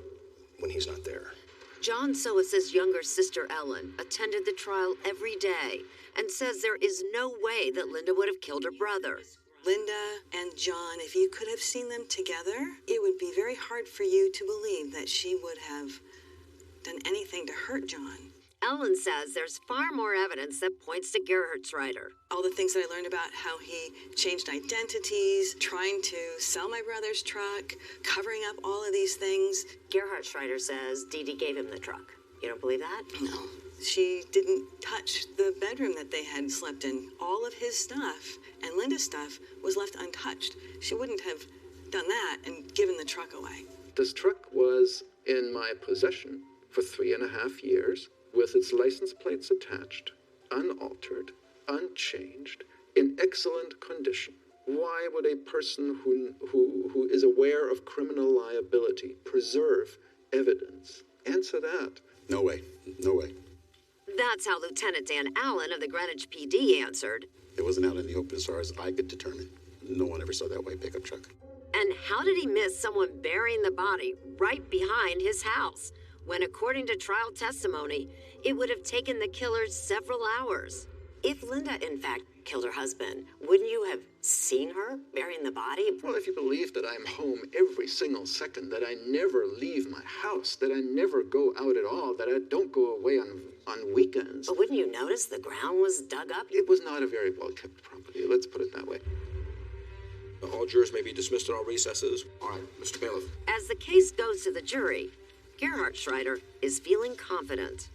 when he's not there. John Soas' younger sister Ellen attended the trial every day and says there is no way that Linda would have killed her brother. Linda and John, if you could have seen them together, it would be very hard for you to believe that she would have done anything to hurt John. Ellen says there's far more evidence that points to Gerhard Schreider. All the things that I learned about how he changed identities, trying to sell my brother's truck, covering up all of these things. Gerhard Schreider says Dee Dee gave him the truck. You don't believe that? No. She didn't touch the bedroom that they had slept in. All of his stuff and Linda's stuff was left untouched. She wouldn't have done that and given the truck away. This truck was in my possession for 3.5 years, with its license plates attached, unaltered, unchanged, in excellent condition. Why would a person who is aware of criminal liability preserve evidence? Answer that. No way. No way. That's how Lieutenant Dan Allen of the Greenwich PD answered. It wasn't out in the open as far as I could determine. No one ever saw that white pickup truck. And how did he miss someone burying the body right behind his house, when according to trial testimony, it would have taken the killers several hours? If Linda, in fact, killed her husband, wouldn't you have seen her burying the body? Well, if you believe that I'm home every single second, that I never leave my house, that I never go out at all, that I don't go away on weekends. But wouldn't you notice the ground was dug up? It was not a very well-kept property, let's put it that way. All jurors may be dismissed at all recesses. All right, Mr. Bailiff. As the case goes to the jury, Gerhard Schreider is feeling confident.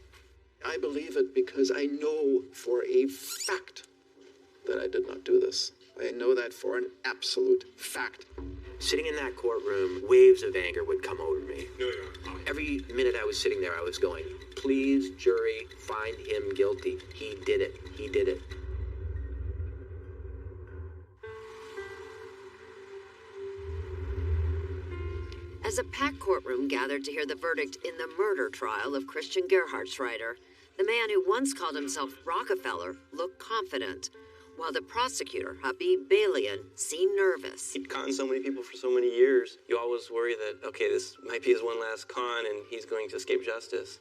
I believe it because I know for a fact that I did not do this. I know that for an absolute fact. Sitting in that courtroom, waves of anger would come over me. No, Your Honor. Every minute I was sitting there, I was going, please, jury, find him guilty. He did it. He did it. As a packed courtroom gathered to hear the verdict in the murder trial of Christian Gerhard Schreider, the man who once called himself Rockefeller looked confident, while the prosecutor, Habib Balian, seemed nervous. He'd conned so many people for so many years. You always worry that, okay, this might be his one last con and he's going to escape justice.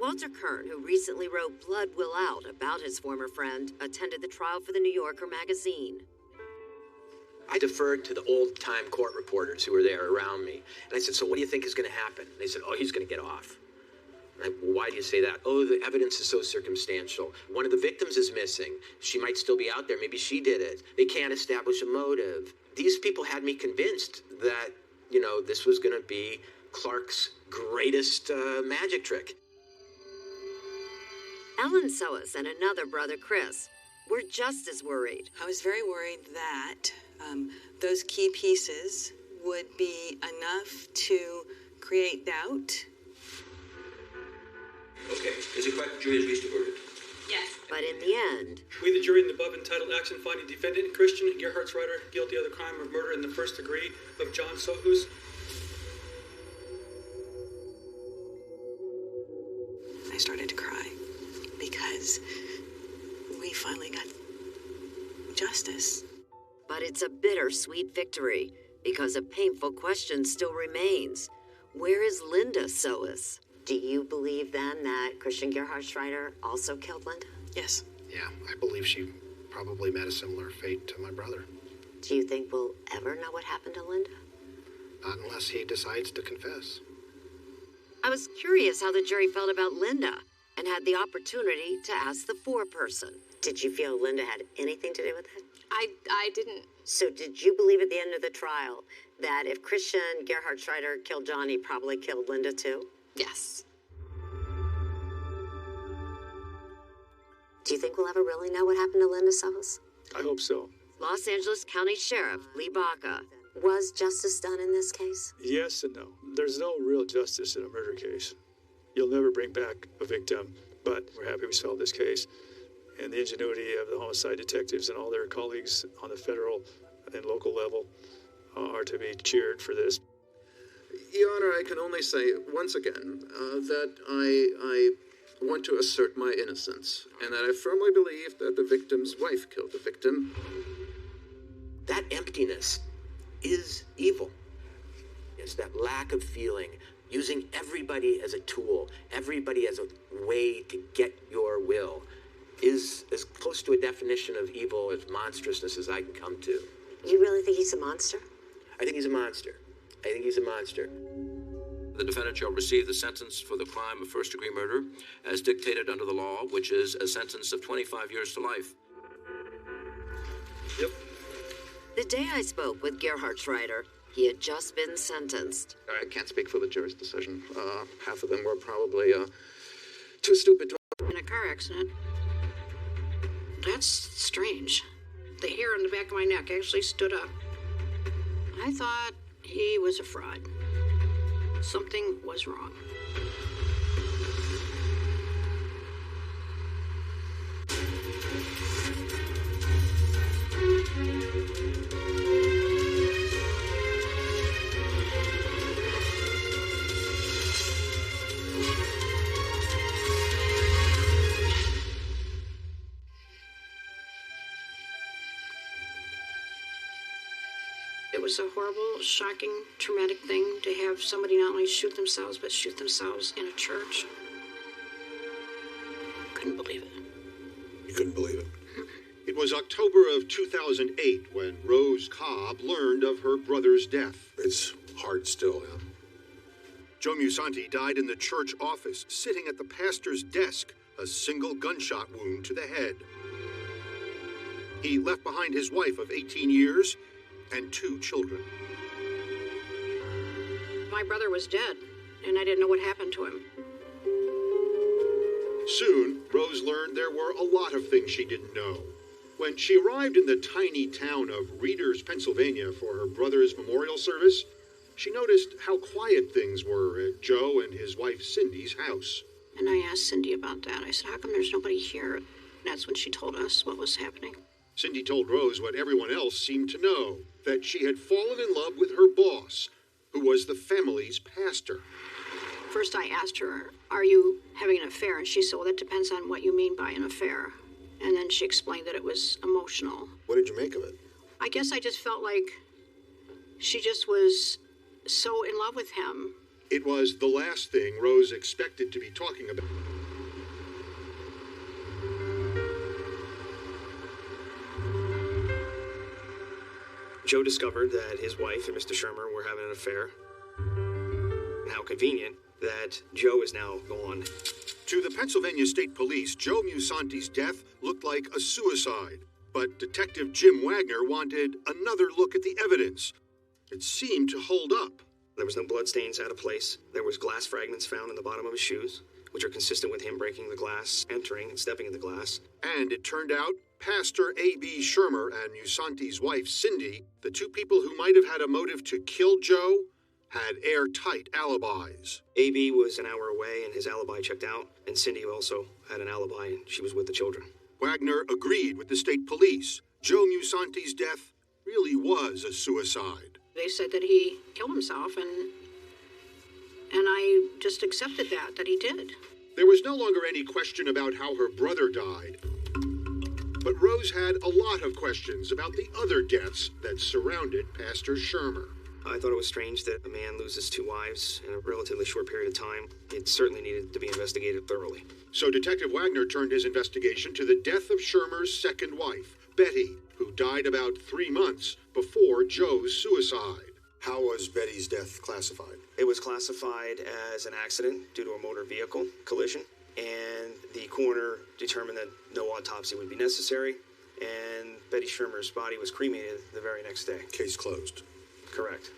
Walter Kern, who recently wrote Blood Will Out about his former friend, attended the trial for the New Yorker magazine. I deferred to the old-time court reporters who were there around me. And I said, so what do you think is going to happen? And they said, oh, he's going to get off. And why do you say that? Oh, the evidence is so circumstantial. One of the victims is missing. She might still be out there. Maybe she did it. They can't establish a motive. These people had me convinced that, this was going to be Clark's greatest magic trick. Ellen Soas and another brother, Chris, were just as worried. I was very worried that those key pieces would be enough to create doubt. Okay, is it correct the jury has reached a verdict? Yes. But in the end, We, the jury, in the above entitled action finding defendant Christian Gerhardsreiter guilty of the crime of murder in the first degree of John Sohus. I started to cry because we finally got justice. but it's a bittersweet victory because a painful question still remains. Where is Linda Soas? Do you believe then that Christian Gerhardsreiter also killed Linda? Yes. Yeah, I believe she probably met a similar fate to my brother. Do you think we'll ever know what happened to Linda? Not unless he decides to confess. I was curious how the jury felt about Linda and had the opportunity to ask the foreperson. Did you feel Linda had anything to do with it? I didn't. So did you believe at the end of the trial that if Christian Gerhardsreiter killed John, he probably killed Linda too? Yes. Do you think we'll ever really know what happened to Linda Soas? I hope so. Los Angeles County Sheriff Lee Baca. Was justice done in this case? Yes and no. There's no real justice in a murder case. You'll never bring back a victim, but we're happy we solved this case. And the ingenuity of the homicide detectives and all their colleagues on the federal and local level are to be cheered for this. Your Honor, I can only say once again that I want to assert my innocence, and that I firmly believe that the victim's wife killed the victim. That emptiness is evil. It's that lack of feeling, using everybody as a tool, everybody as a way to get your will, is as close to a definition of evil, as monstrousness as I can come to. You really think he's a monster? I think he's a monster. I think he's a monster. The defendant shall receive the sentence for the crime of first-degree murder as dictated under the law, which is a sentence of 25 years to life. Yep. The day I spoke with Gerhardsreiter, he had just been sentenced. I can't speak for the jury's decision. Half of them were probably too stupid to... In a car accident. That's strange. The hair on the back of my neck actually stood up. I thought he was a fraud. Something was wrong. It was a horrible, shocking, traumatic thing to have somebody not only shoot themselves, but shoot themselves in a church. Couldn't believe it. You couldn't believe it? It was October of 2008 when Rose Cobb learned of her brother's death. It's hard still, yeah. Joe Musanti died in the church office, sitting at the pastor's desk, a single gunshot wound to the head. He left behind his wife of 18 years and 2 children. My brother was dead, and I didn't know what happened to him. Soon, Rose learned there were a lot of things she didn't know. When she arrived in the tiny town of Reeders, Pennsylvania for her brother's memorial service, she noticed how quiet things were at Joe and his wife Cindy's house. And I asked Cindy about that. I said, how come there's nobody here? That's when she told us what was happening. Cindy told Rose what everyone else seemed to know, that she had fallen in love with her boss, who was the family's pastor. First I asked her, are you having an affair? And she said, well, that depends on what you mean by an affair. And then she explained that it was emotional. What did you make of it? I guess I just felt like she just was so in love with him. It was the last thing Rose expected to be talking about. Joe Joe discovered that his wife and Mr. Shermer were having an affair. And how convenient that Joe is now gone. To the Pennsylvania State Police, Joe Musanti's death looked like a suicide. But Detective Jim Wagner wanted another look at the evidence. It seemed to hold up. There was no bloodstains out of place. There was glass fragments found in the bottom of his shoes, which are consistent with him breaking the glass, entering and stepping in the glass. And it turned out Pastor A.B. Shermer and Musanti's wife, Cindy, the two people who might have had a motive to kill Joe, had airtight alibis. A.B. was an hour away and his alibi checked out, and Cindy also had an alibi and she was with the children. Wagner agreed with the state police. Joe Musanti's death really was a suicide. They said that he killed himself, and I just accepted that he did. There was no longer any question about how her brother died. But Rose had a lot of questions about the other deaths that surrounded Pastor Shermer. I thought it was strange that a man loses two wives in a relatively short period of time. It certainly needed to be investigated thoroughly. So Detective Wagner turned his investigation to the death of Shermer's second wife, Betty, who died about 3 months before Joe's suicide. How was Betty's death classified? It was classified as an accident due to a motor vehicle collision, and the coroner determined that no autopsy would be necessary, and Betty Shermer's body was cremated the very next day. Case closed. Correct.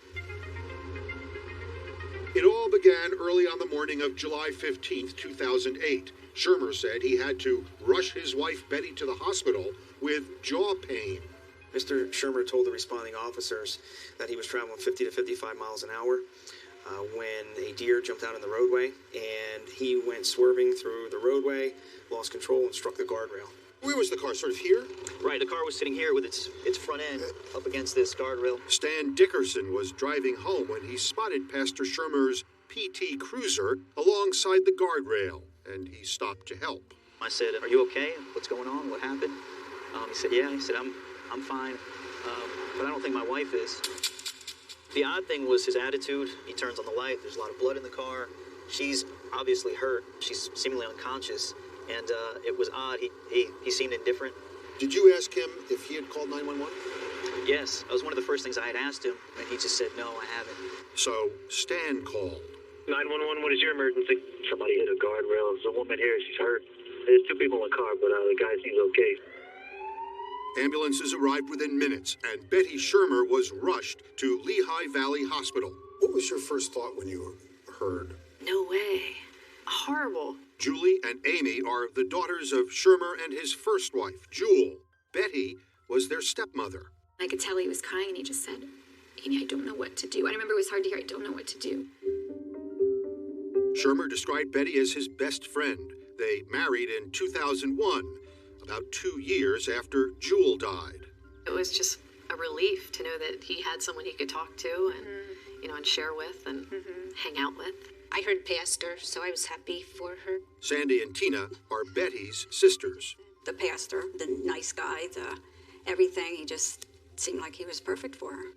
It all began early on the morning of July 15th, 2008. Shermer said he had to rush his wife Betty to the hospital with jaw pain. Mr. Shermer told the responding officers that he was traveling 50 to 55 miles an hour when a deer jumped out in the roadway, and he went swerving through the roadway, lost control, and struck the guardrail. Where was the car, sort of here? Right, the car was sitting here with its front end up against this guardrail. Stan Dickerson was driving home when he spotted Pastor Shermer's PT Cruiser alongside the guardrail, and he stopped to help. I said, "Are you okay? What's going on? What happened?" He said, "Yeah." He said, I'm fine, but I don't think my wife is." The odd thing was his attitude. He turns on the light. There's a lot of blood in the car. She's obviously hurt. She's seemingly unconscious. And it was odd. He seemed indifferent. Did you ask him if he had called 911? Yes. That was one of the first things I had asked him. And he just said, "No, I haven't." So Stan called. 911, what is your emergency? Somebody hit a guardrail. There's a woman here. She's hurt. There's two people in the car, but the guy seems okay. Ambulances arrived within minutes, and Betty Shermer was rushed to Lehigh Valley Hospital. What was your first thought when you heard? No way. Horrible. Julie and Amy are the daughters of Shermer and his first wife, Jewel. Betty was their stepmother. I could tell he was crying, and he just said, "Amy, I don't know what to do." I remember it was hard to hear, "I don't know what to do." Shermer described Betty as his best friend. They married in 2001, about 2 years after Jewel died. It was just a relief to know that he had someone he could talk to and, and share with and hang out with. I heard pastor, so I was happy for her. Sandy and Tina are Betty's sisters. The pastor, the nice guy, everything, he just seemed like he was perfect for her.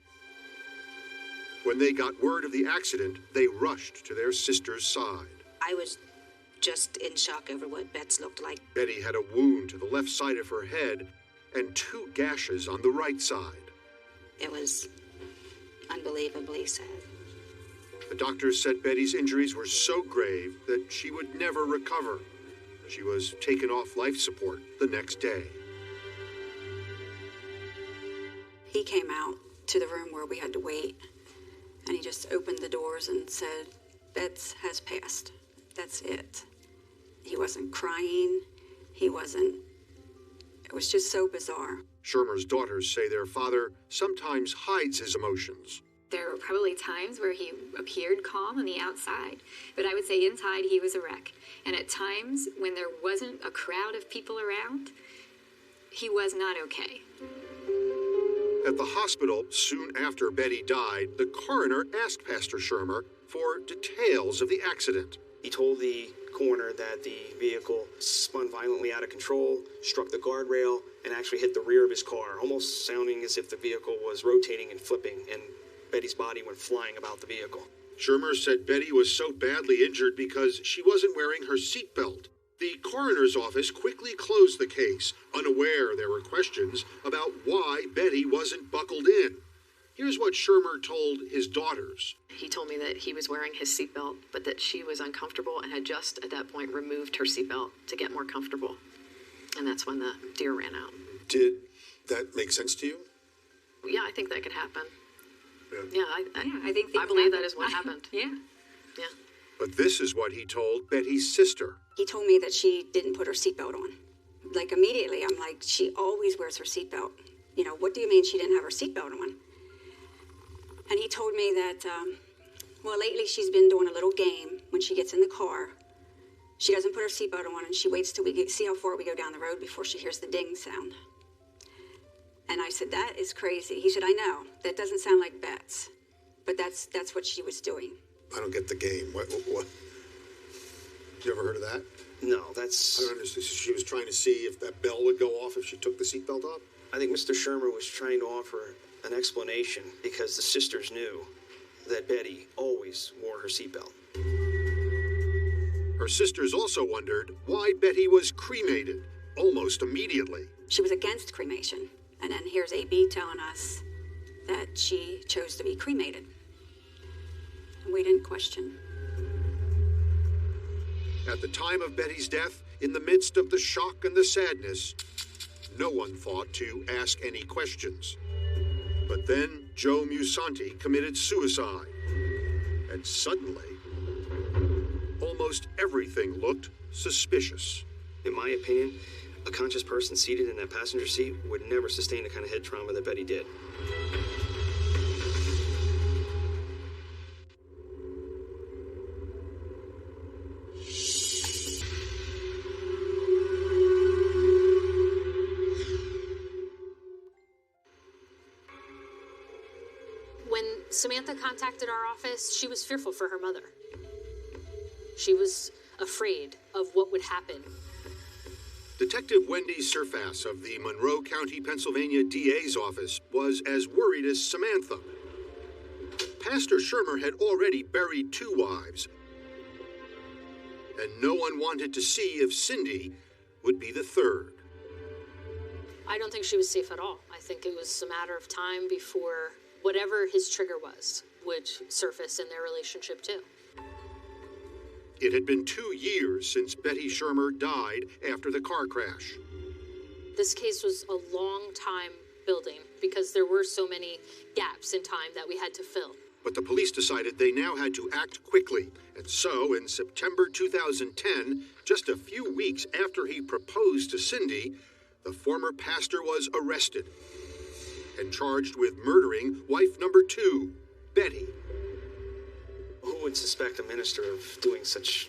When they got word of the accident, they rushed to their sister's side. I was just in shock over what Bets looked like. Betty had a wound to the left side of her head and 2 gashes on the right side. It was unbelievably sad. The doctors said Betty's injuries were so grave that she would never recover. She was taken off life support the next day. He came out to the room where we had to wait, and he just opened the doors and said, "Bets has passed. That's it." He wasn't crying. It was just so bizarre. Shermer's daughters say their father sometimes hides his emotions. There were probably times where he appeared calm on the outside, but I would say inside he was a wreck. And at times when there wasn't a crowd of people around, he was not okay. At the hospital, soon after Betty died, the coroner asked Pastor Shermer for details of the accident. He told the coroner that the vehicle spun violently out of control, struck the guardrail, and actually hit the rear of his car, almost sounding as if the vehicle was rotating and flipping, and Betty's body went flying about the vehicle. Shermer said Betty was so badly injured because she wasn't wearing her seatbelt. The coroner's office quickly closed the case, unaware there were questions about why Betty wasn't buckled in. Here's what Shermer told his daughters. He told me that he was wearing his seatbelt, but that she was uncomfortable and had just at that point removed her seatbelt to get more comfortable. And that's when the deer ran out. Did that make sense to you? Yeah, I think that could happen. Yeah. I believe that is what happened. Yeah. Yeah. But this is what he told Betty's sister. He told me that she didn't put her seatbelt on. Like immediately, I'm like, she always wears her seatbelt. You know, what do you mean she didn't have her seatbelt on? And he told me that, well, lately she's been doing a little game when she gets in the car. She doesn't put her seatbelt on and she waits till see how far we go down the road before she hears the ding sound. And I said, that is crazy. He said, I know, that doesn't sound like Bets, but that's what she was doing. I don't get the game. What? You ever heard of that? No, that's... I don't understand. She was trying to see if that bell would go off if she took the seatbelt off? I think Mr. Shermer was trying to offer an explanation because the sisters knew that Betty always wore her seatbelt. Her sisters also wondered why Betty was cremated almost immediately. She was against cremation. And then here's AB telling us that she chose to be cremated. And we didn't question. At the time of Betty's death, in the midst of the shock and the sadness, no one thought to ask any questions. But then Joe Musanti committed suicide. And suddenly, almost everything looked suspicious. In my opinion, a conscious person seated in that passenger seat would never sustain the kind of head trauma that Betty did. When Samantha contacted our office, she was fearful for her mother. She was afraid of what would happen. Detective Wendy Surfass of the Monroe County, Pennsylvania DA's office was as worried as Samantha. Pastor Shermer had already buried 2 wives, and no one wanted to see if Cindy would be the 3rd. I don't think she was safe at all. I think it was a matter of time before whatever his trigger was would surface in their relationship too. It had been 2 years since Betty Shermer died after the car crash. This case was a long time building because there were so many gaps in time that we had to fill. But the police decided they now had to act quickly. And so, in September 2010, just a few weeks after he proposed to Cindy, the former pastor was arrested and charged with murdering wife number 2, Betty. Who would suspect a minister of doing such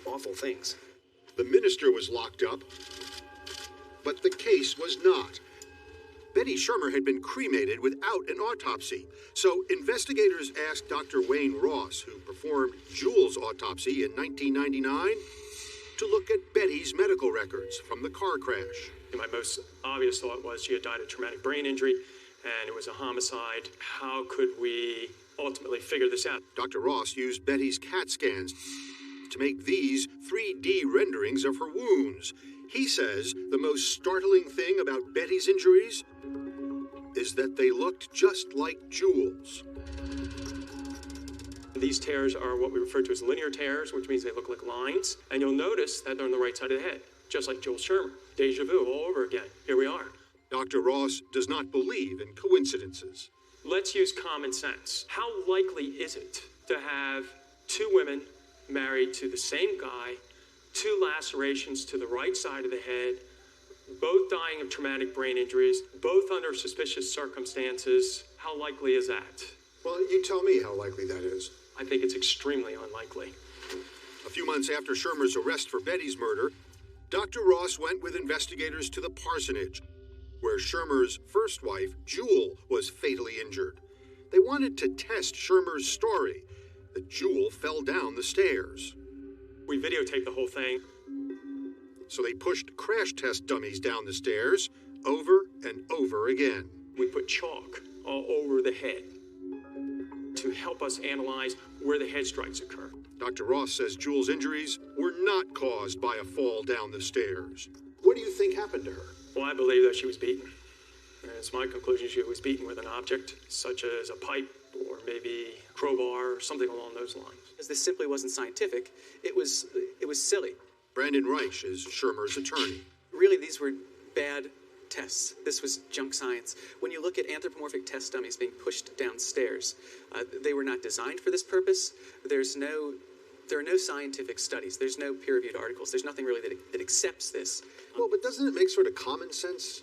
awful things? The minister was locked up, but the case was not. Betty Shermer had been cremated without an autopsy, so investigators asked Dr. Wayne Ross, who performed Jules' autopsy in 1999, to look at Betty's medical records from the car crash. My most obvious thought was she had died of traumatic brain injury, and it was a homicide. How could we ultimately figure this out? Dr. Ross used Betty's CAT scans to make these 3D renderings of her wounds. He says the most startling thing about Betty's injuries is that they looked just like Jules. These tears are what we refer to as linear tears, which means they look like lines. And you'll notice that they're on the right side of the head, just like Jules Shermer. Deja vu all over again. Here we are. Dr. Ross does not believe in coincidences. Let's use common sense. How likely is it to have 2 women married to the same guy, 2 lacerations to the right side of the head, both dying of traumatic brain injuries, both under suspicious circumstances? How likely is that? Well, you tell me how likely that is. I think it's extremely unlikely. A few months after Shermer's arrest for Betty's murder, Dr. Ross went with investigators to the parsonage, where Shermer's first wife, Jewel, was fatally injured. They wanted to test Shermer's story that Jewel fell down the stairs. We videotaped the whole thing. So they pushed crash test dummies down the stairs over and over again. We put chalk all over the head to help us analyze where the head strikes occur. Dr. Ross says Jewel's injuries were not caused by a fall down the stairs. What do you think happened to her? Well, I believe that she was beaten. it's my conclusion she was beaten with an object, such as a pipe or maybe crowbar or something along those lines. Because this simply wasn't scientific. It was silly. Brandon Reich is Shermer's attorney. Really, these were bad tests. This was junk science. When you look at anthropomorphic test dummies being pushed downstairs, they were not designed for this purpose. There are no scientific studies. There's no peer-reviewed articles. There's nothing really that accepts this. Well, but doesn't it make sort of common sense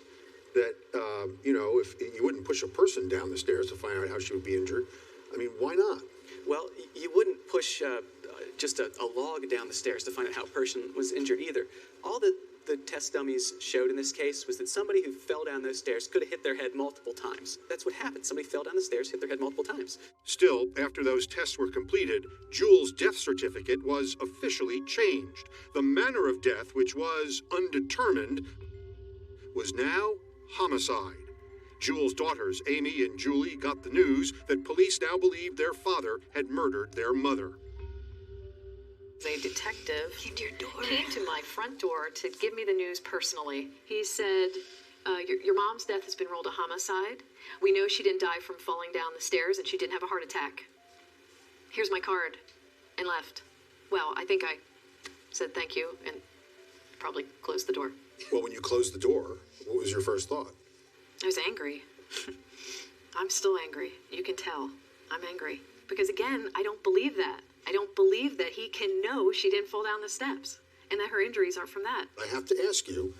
that, if you wouldn't push a person down the stairs to find out how she would be injured? I mean, why not? Well, you wouldn't push just a log down the stairs to find out how a person was injured either. All the test dummies showed in this case was that somebody who fell down those stairs could have hit their head multiple times. That's what happened. Somebody fell down the stairs, hit their head multiple times. Still, after those tests were completed, Jules' death certificate was officially changed. The manner of death, which was undetermined, was now homicide. Jules' daughters, Amy and Julie, got the news that police now believed their father had murdered their mother. A detective came to my front door to give me the news personally. He said, your mom's death has been ruled a homicide. We know she didn't die from falling down the stairs and she didn't have a heart attack. Here's my card. And left. Well, I think I said thank you and probably closed the door. Well, when you closed the door, what was your first thought? I was angry. I'm still angry. You can tell. I'm angry. Because again, I don't believe that. I don't believe that he can know she didn't fall down the steps and that her injuries are from that. I have to ask you,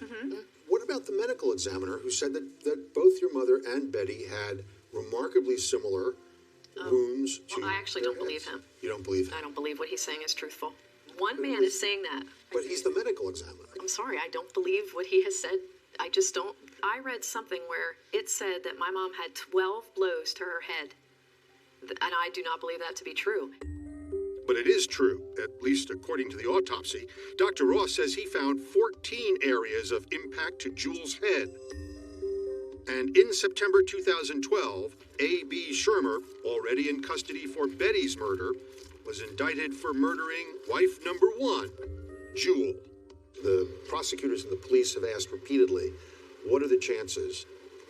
what about the medical examiner who said that both your mother and Betty had remarkably similar wounds to I actually don't believe him. You don't believe him? I don't believe what he's saying is truthful. One man is saying that. But he's the medical examiner. I'm sorry, I don't believe what he has said. I just don't. I read something where it said that my mom had 12 blows to her head. And I do not believe that to be true. But it is true, at least according to the autopsy. Dr. Ross says he found 14 areas of impact to Jules' head. And in September 2012, A.B. Shermer, already in custody for Betty's murder, was indicted for murdering wife number 1, Jewel. The prosecutors and the police have asked repeatedly, what are the chances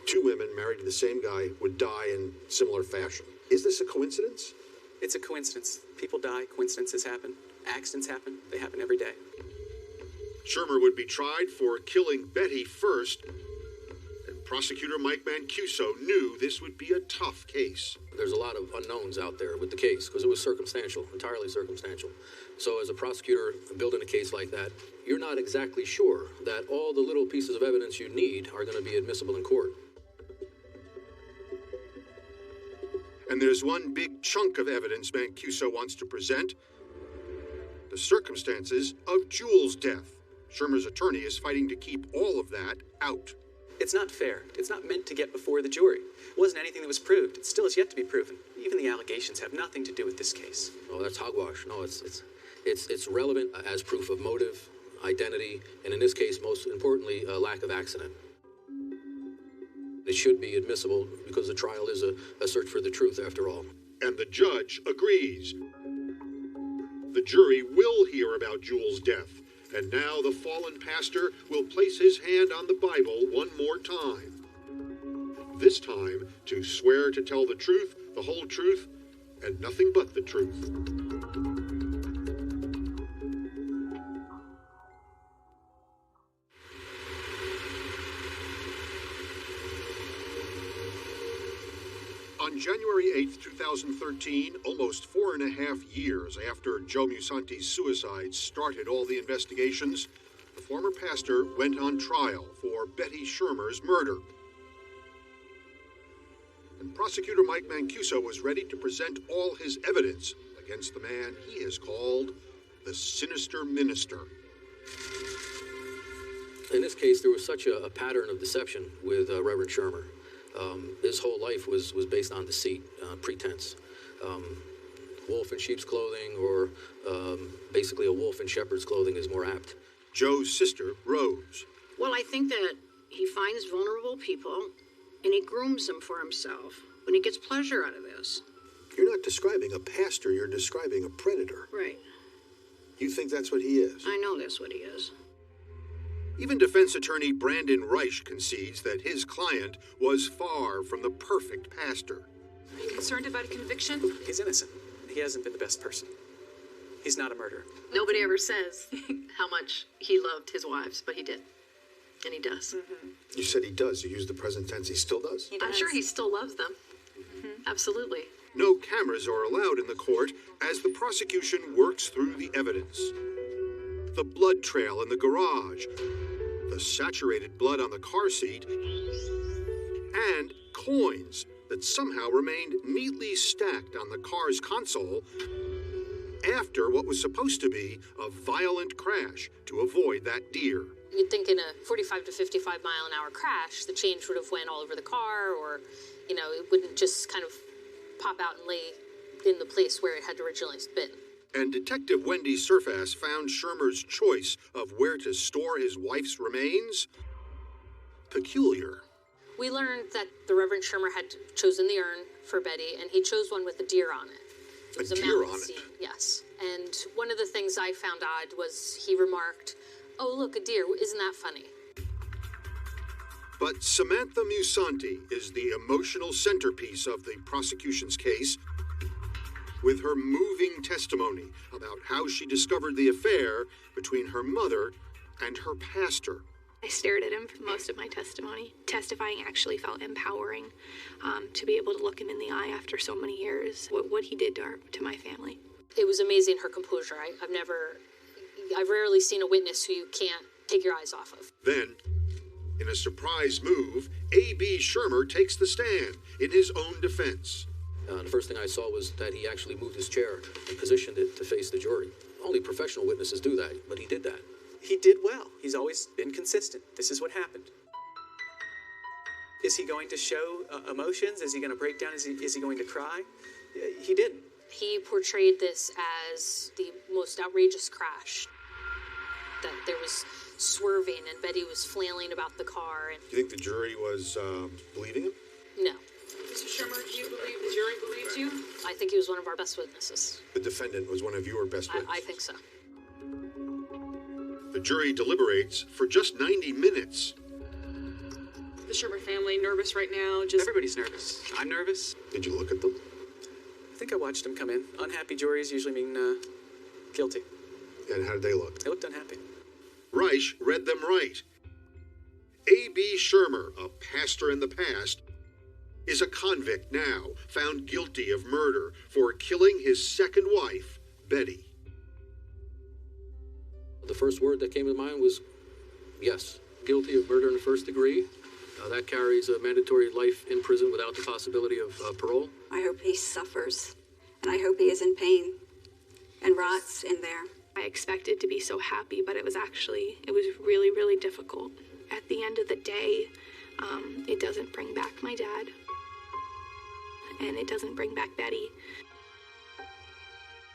2 women married to the same guy would die in similar fashion? Is this a coincidence? It's a coincidence. People die, coincidences happen, accidents happen, they happen every day. Shermer would be tried for killing Betty first, and prosecutor Mike Mancuso knew this would be a tough case. There's a lot of unknowns out there with the case because it was circumstantial, entirely circumstantial. So as a prosecutor building a case like that, you're not exactly sure that all the little pieces of evidence you need are going to be admissible in court. And there's one big chunk of evidence Mancuso wants to present: the circumstances of Jules' death. Shermer's attorney is fighting to keep all of that out. It's not fair. It's not meant to get before the jury. It wasn't anything that was proved. It still is yet to be proven. Even the allegations have nothing to do with this case. Oh, that's hogwash. No, it's relevant as proof of motive, identity, and in this case, most importantly, a lack of accident. It should be admissible because the trial is a search for the truth, after all. And the judge agrees. The jury will hear about Jules' death, and now the fallen pastor will place his hand on the Bible one more time. This time to swear to tell the truth, the whole truth, and nothing but the truth. On January 8, 2013, almost 4.5 years after Joe Musanti's suicide started all the investigations, the former pastor went on trial for Betty Shermer's murder. And prosecutor Mike Mancuso was ready to present all his evidence against the man he has called the sinister minister. In this case, there was such a pattern of deception with Reverend Shermer. His whole life was based on deceit, pretense. Wolf in sheep's clothing, or basically a wolf in shepherd's clothing is more apt. Joe's sister, Rose. Well, I think that he finds vulnerable people and he grooms them for himself, and he gets pleasure out of this. You're not describing a pastor, you're describing a predator. Right. You think that's what he is? I know that's what he is. Even defense attorney Brandon Reich concedes that his client was far from the perfect pastor. Are you concerned about a conviction? He's innocent. He hasn't been the best person. He's not a murderer. Nobody ever says how much he loved his wives, but he did. And he does. You said he does. You used the present tense. He still does? I'm sure he still loves them. Absolutely. No cameras are allowed in the court as the prosecution works through the evidence. The blood trail in the garage, the saturated blood on the car seat, and coins that somehow remained neatly stacked on the car's console after what was supposed to be a violent crash to avoid that deer. You'd think in a 45 to 55 mile an hour crash, the change would have went all over the car, or, it wouldn't just kind of pop out and lay in the place where it had originally been. And Detective Wendy Surfass found Shermer's choice of where to store his wife's remains peculiar. We learned that the Reverend Shermer had chosen the urn for Betty, and he chose one with a deer on it. It was A deer mountain on it? scene, yes. And one of the things I found odd was he remarked, "Oh, look, a deer. Isn't that funny?" But Samantha Musanti is the emotional centerpiece of the prosecution's case, with her moving testimony about how she discovered the affair between her mother and her pastor. I stared at him for most of my testimony. Testifying actually felt empowering, to be able to look him in the eye after so many years, what he did to my family. It was amazing, her composure. I've rarely seen a witness who you can't take your eyes off of. Then, in a surprise move, A.B. Shermer takes the stand in his own defense. The first thing I saw was that he actually moved his chair and positioned it to face the jury. Only professional witnesses do that, but he did that. He did well. He's always been consistent. This is what happened. Is he going to show emotions? Is he going to break down? Is he going to cry? He didn't. He portrayed this as the most outrageous crash. That there was swerving and Betty was flailing about the car. And Do you think the jury was believing him? no, Mr. Shermer, do you believe the jury believes you? I think he was one of our best witnesses. The defendant was one of your best witnesses. I think so. The jury deliberates for just 90 minutes. The Shermer family nervous right now? Everybody's nervous. I'm nervous. Did you look at them? I think I watched them come in. Unhappy juries usually mean guilty. And how did they look? They looked unhappy. Reich read them right. A.B. Shermer, a pastor in the past, is a convict now, found guilty of murder for killing his second wife, Betty. The first word that came to mind was yes. Guilty of murder in the first degree. That carries a mandatory life in prison without the possibility of parole. I hope he suffers, and I hope he is in pain and rots in there. I expected to be so happy, but it was really, really difficult. At the end of the day, it doesn't bring back my dad, and it doesn't bring back Betty.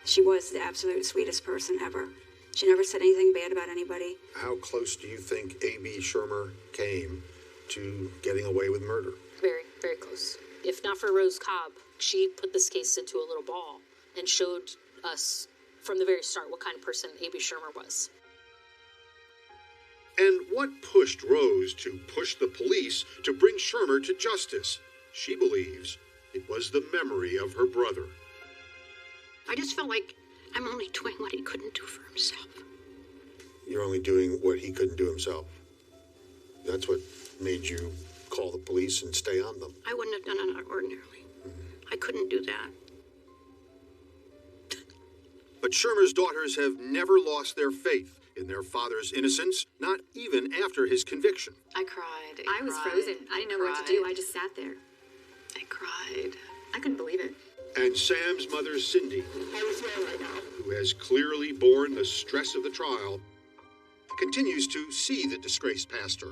She was the absolute sweetest person ever. She never said anything bad about anybody. How close do you think A.B. Shermer came to getting away with murder? Very, very close. If not for Rose Cobb, she put this case into a little ball and showed us from the very start what kind of person A.B. Shermer was. And what pushed Rose to push the police to bring Shermer to justice? She believes it was the memory of her brother. I just felt like I'm only doing what he couldn't do for himself. You're only doing what he couldn't do himself. That's what made you call the police and stay on them. I wouldn't have done it ordinarily. I couldn't do that. But Shermer's daughters have never lost their faith in their father's innocence, not even after his conviction. I cried. I was frozen. I didn't know what to do. I just sat there. I cried. I couldn't believe it. And Sam's mother, Cindy, who has clearly borne the stress of the trial, continues to see the disgraced pastor.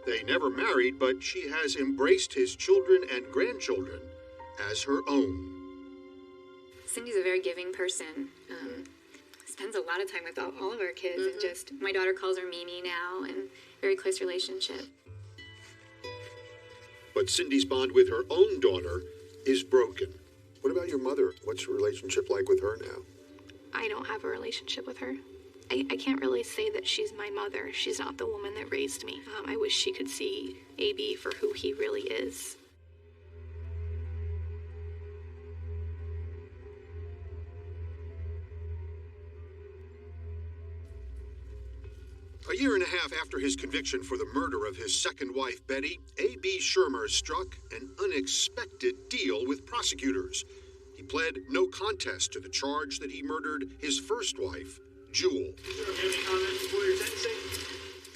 They never married, but she has embraced his children and grandchildren as her own. Cindy's a very giving person. Spends a lot of time with all of our kids, and just my daughter calls her Mimi now, and very close relationship. But Cindy's bond with her own daughter is broken. What about your mother? What's your relationship like with her now? I don't have a relationship with her. I can't really say that she's my mother. She's not the woman that raised me. I wish she could see AB for who he really is. A year and a half after his conviction for the murder of his second wife, Betty, A.B. Schirmer struck an unexpected deal with prosecutors. He pled no contest to the charge that he murdered his first wife, Jewel. Any comments before your sentencing?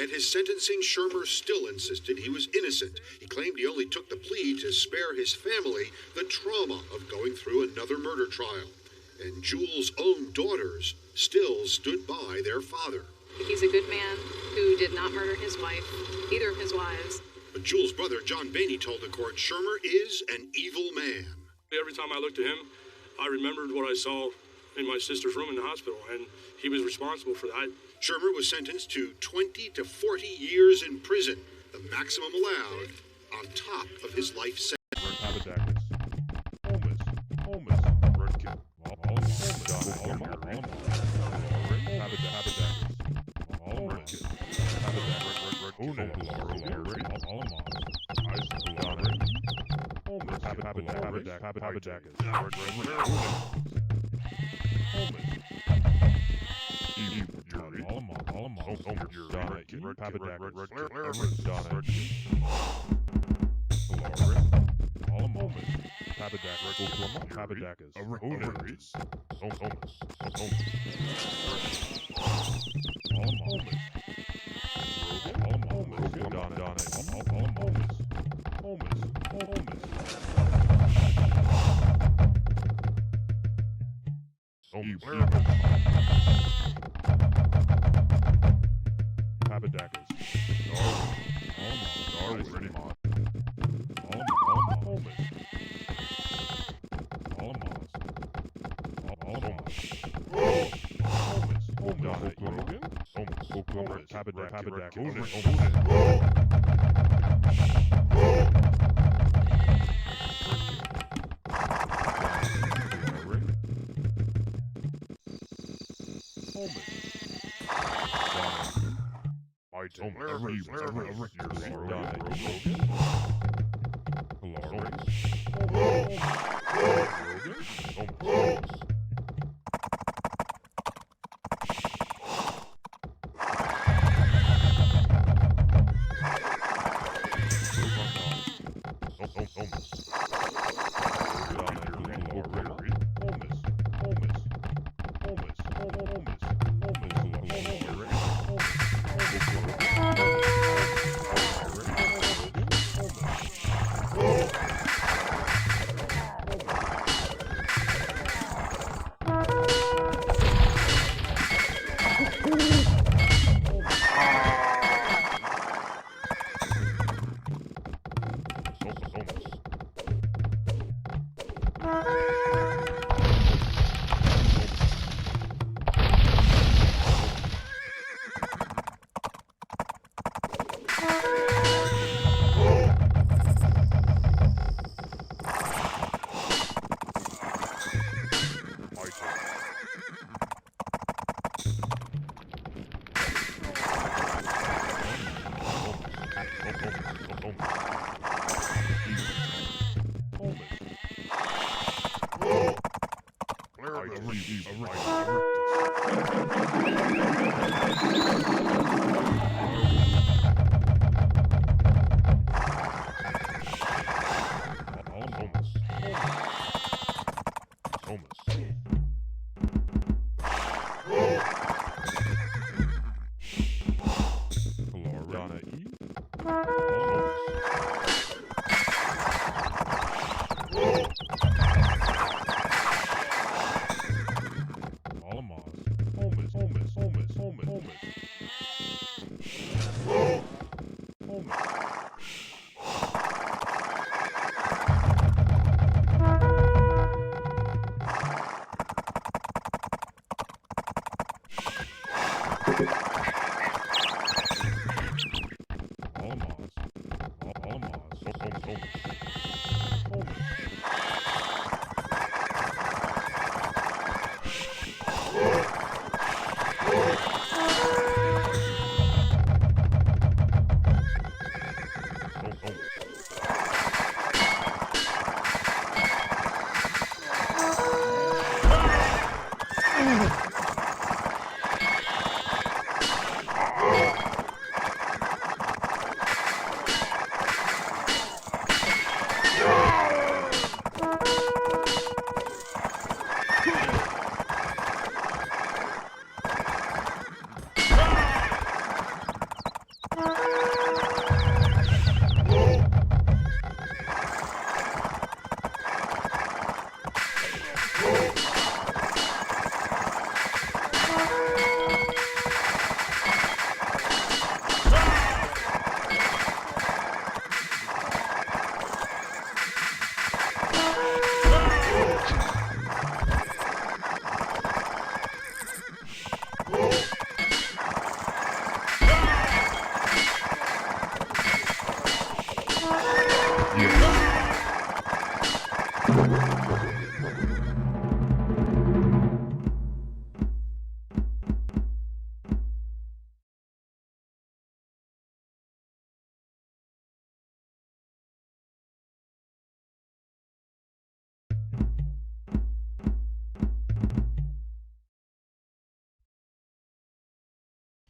At his sentencing, Schirmer still insisted he was innocent. He claimed he only took the plea to spare his family the trauma of going through another murder trial. And Jewel's own daughters still stood by their father. He's a good man who did not murder his wife, either of his wives. But Jewel's brother, John Bainey, told the court Schirmer is an evil man. Every time I looked at him, I remembered what I saw in my sister's room in the hospital, and he was responsible for that. Schirmer was sentenced to 20 to 40 years in prison, the maximum allowed, on top of his life sentence.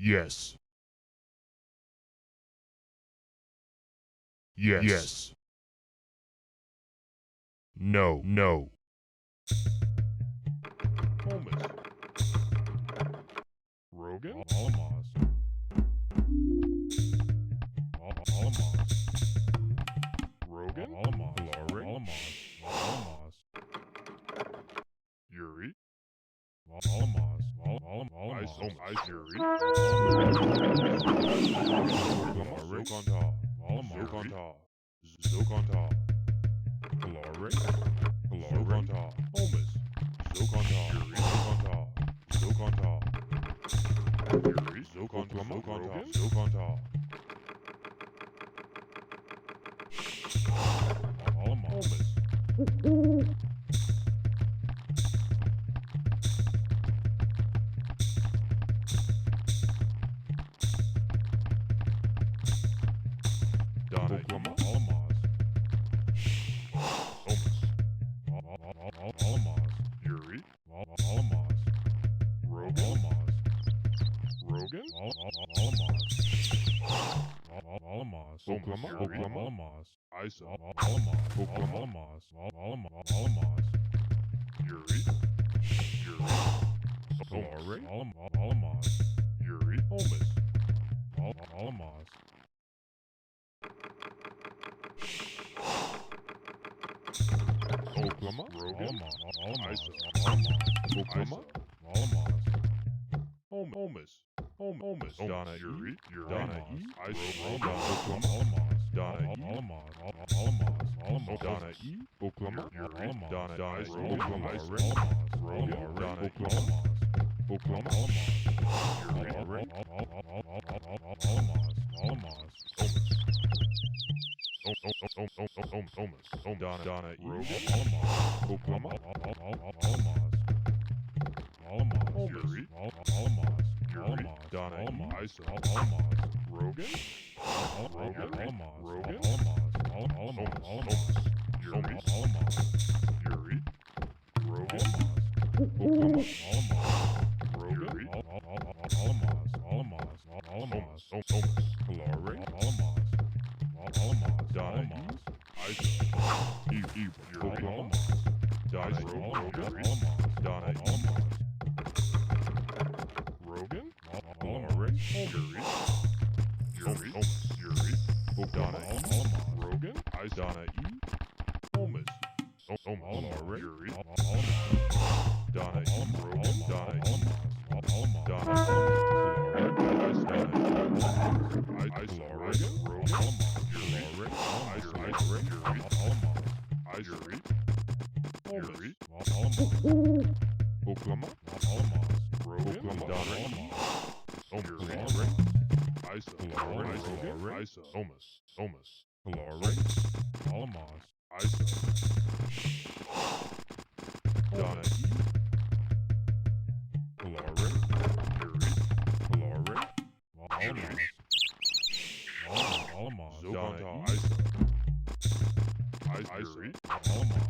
Yes. Yes. Yes. No. No. Holmes. Rogan. Alamos. Alamos. Rogan. Alamos. Laurie. Alamos. Yuri. Alamos. Alamos. Yuri. Zokonta. Alamos. Zokonta. Laurie. Zokonta. Holmes. Zokonta. Yuri. Zokonta. Yuri. Zokonta. Zokonta. Alamos. Donna. Alamos. Alamos. Yuri. Alamos. Rogan. Rogan. Alamos. Alamos. Alamos. Isa. Alamos. Alamos. Alamos. Yuri. Solare. Alamos. Yuri. Holmes. Alamos. Oklahoma. Rogan. Alamos. Oklahoma. Alamos. Holmes. Holmes. Donna. Yuri. Donna. Oklahoma. Donna. Alamos. Donna. Oklahoma. Donna. Oklahoma. Rogan. Donna. Oklahoma. Oklahoma. Yuri. Alamos. Holmes. Donna. Rogan. Oklahoma. Alamos. Yuri. Donna. Isa. Rogan. Rogan. Yuri. Yuri. Rogan. Oklahoma. Rogan. Alamos. Laurie. Donna. Isa. Yuri. Oklahoma. Dice. Rogan. Donna. Rogan. Laurie. Yuri. Yuri. Donna. Rogan. Donna. Holmes. Laurie. Yuri. Donna. Rogan. Donna. Donna. Rogan. Yuri. Oklahoma. Rogan. Donna. Yuri. Isa. Rogan. Isa. Holmes. Laurie. Alamos. Isa. Donna. Laurie. Yuri. Laurie. Alamos. Donna. Isa. Yuri. Alamos.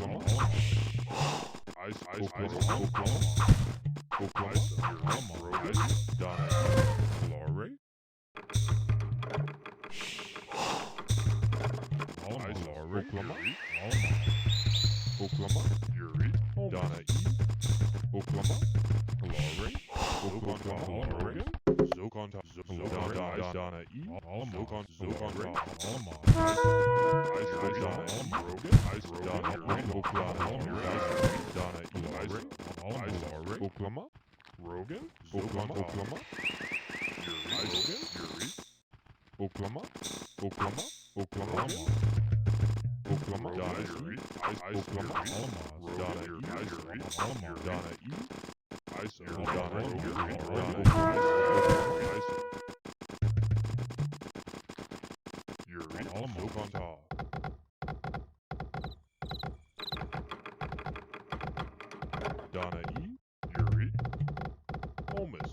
Oklahoma. Donna. Oklahoma. Rogan. Donna. Laurie. Oklahoma. Oklahoma. Yuri. Donna. Oklahoma. Laurie. Oklahoma. Rogan. Zokonta. Donna. Zokonta. Alamos. Donna. Oklahoma. Rogan. Oklahoma. Yuri. Oklahoma. Oklahoma. Oklahoma. Donna. Oklahoma. Donna. Donna. Isa. Donna. Yuri. Zokonta. Donna. Yuri. Holmes.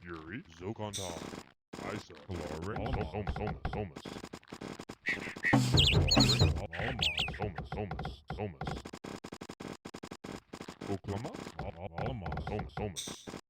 Yuri. Zokonta. Isa, Caloric, Somas. Somas. Oklahoma, Somas.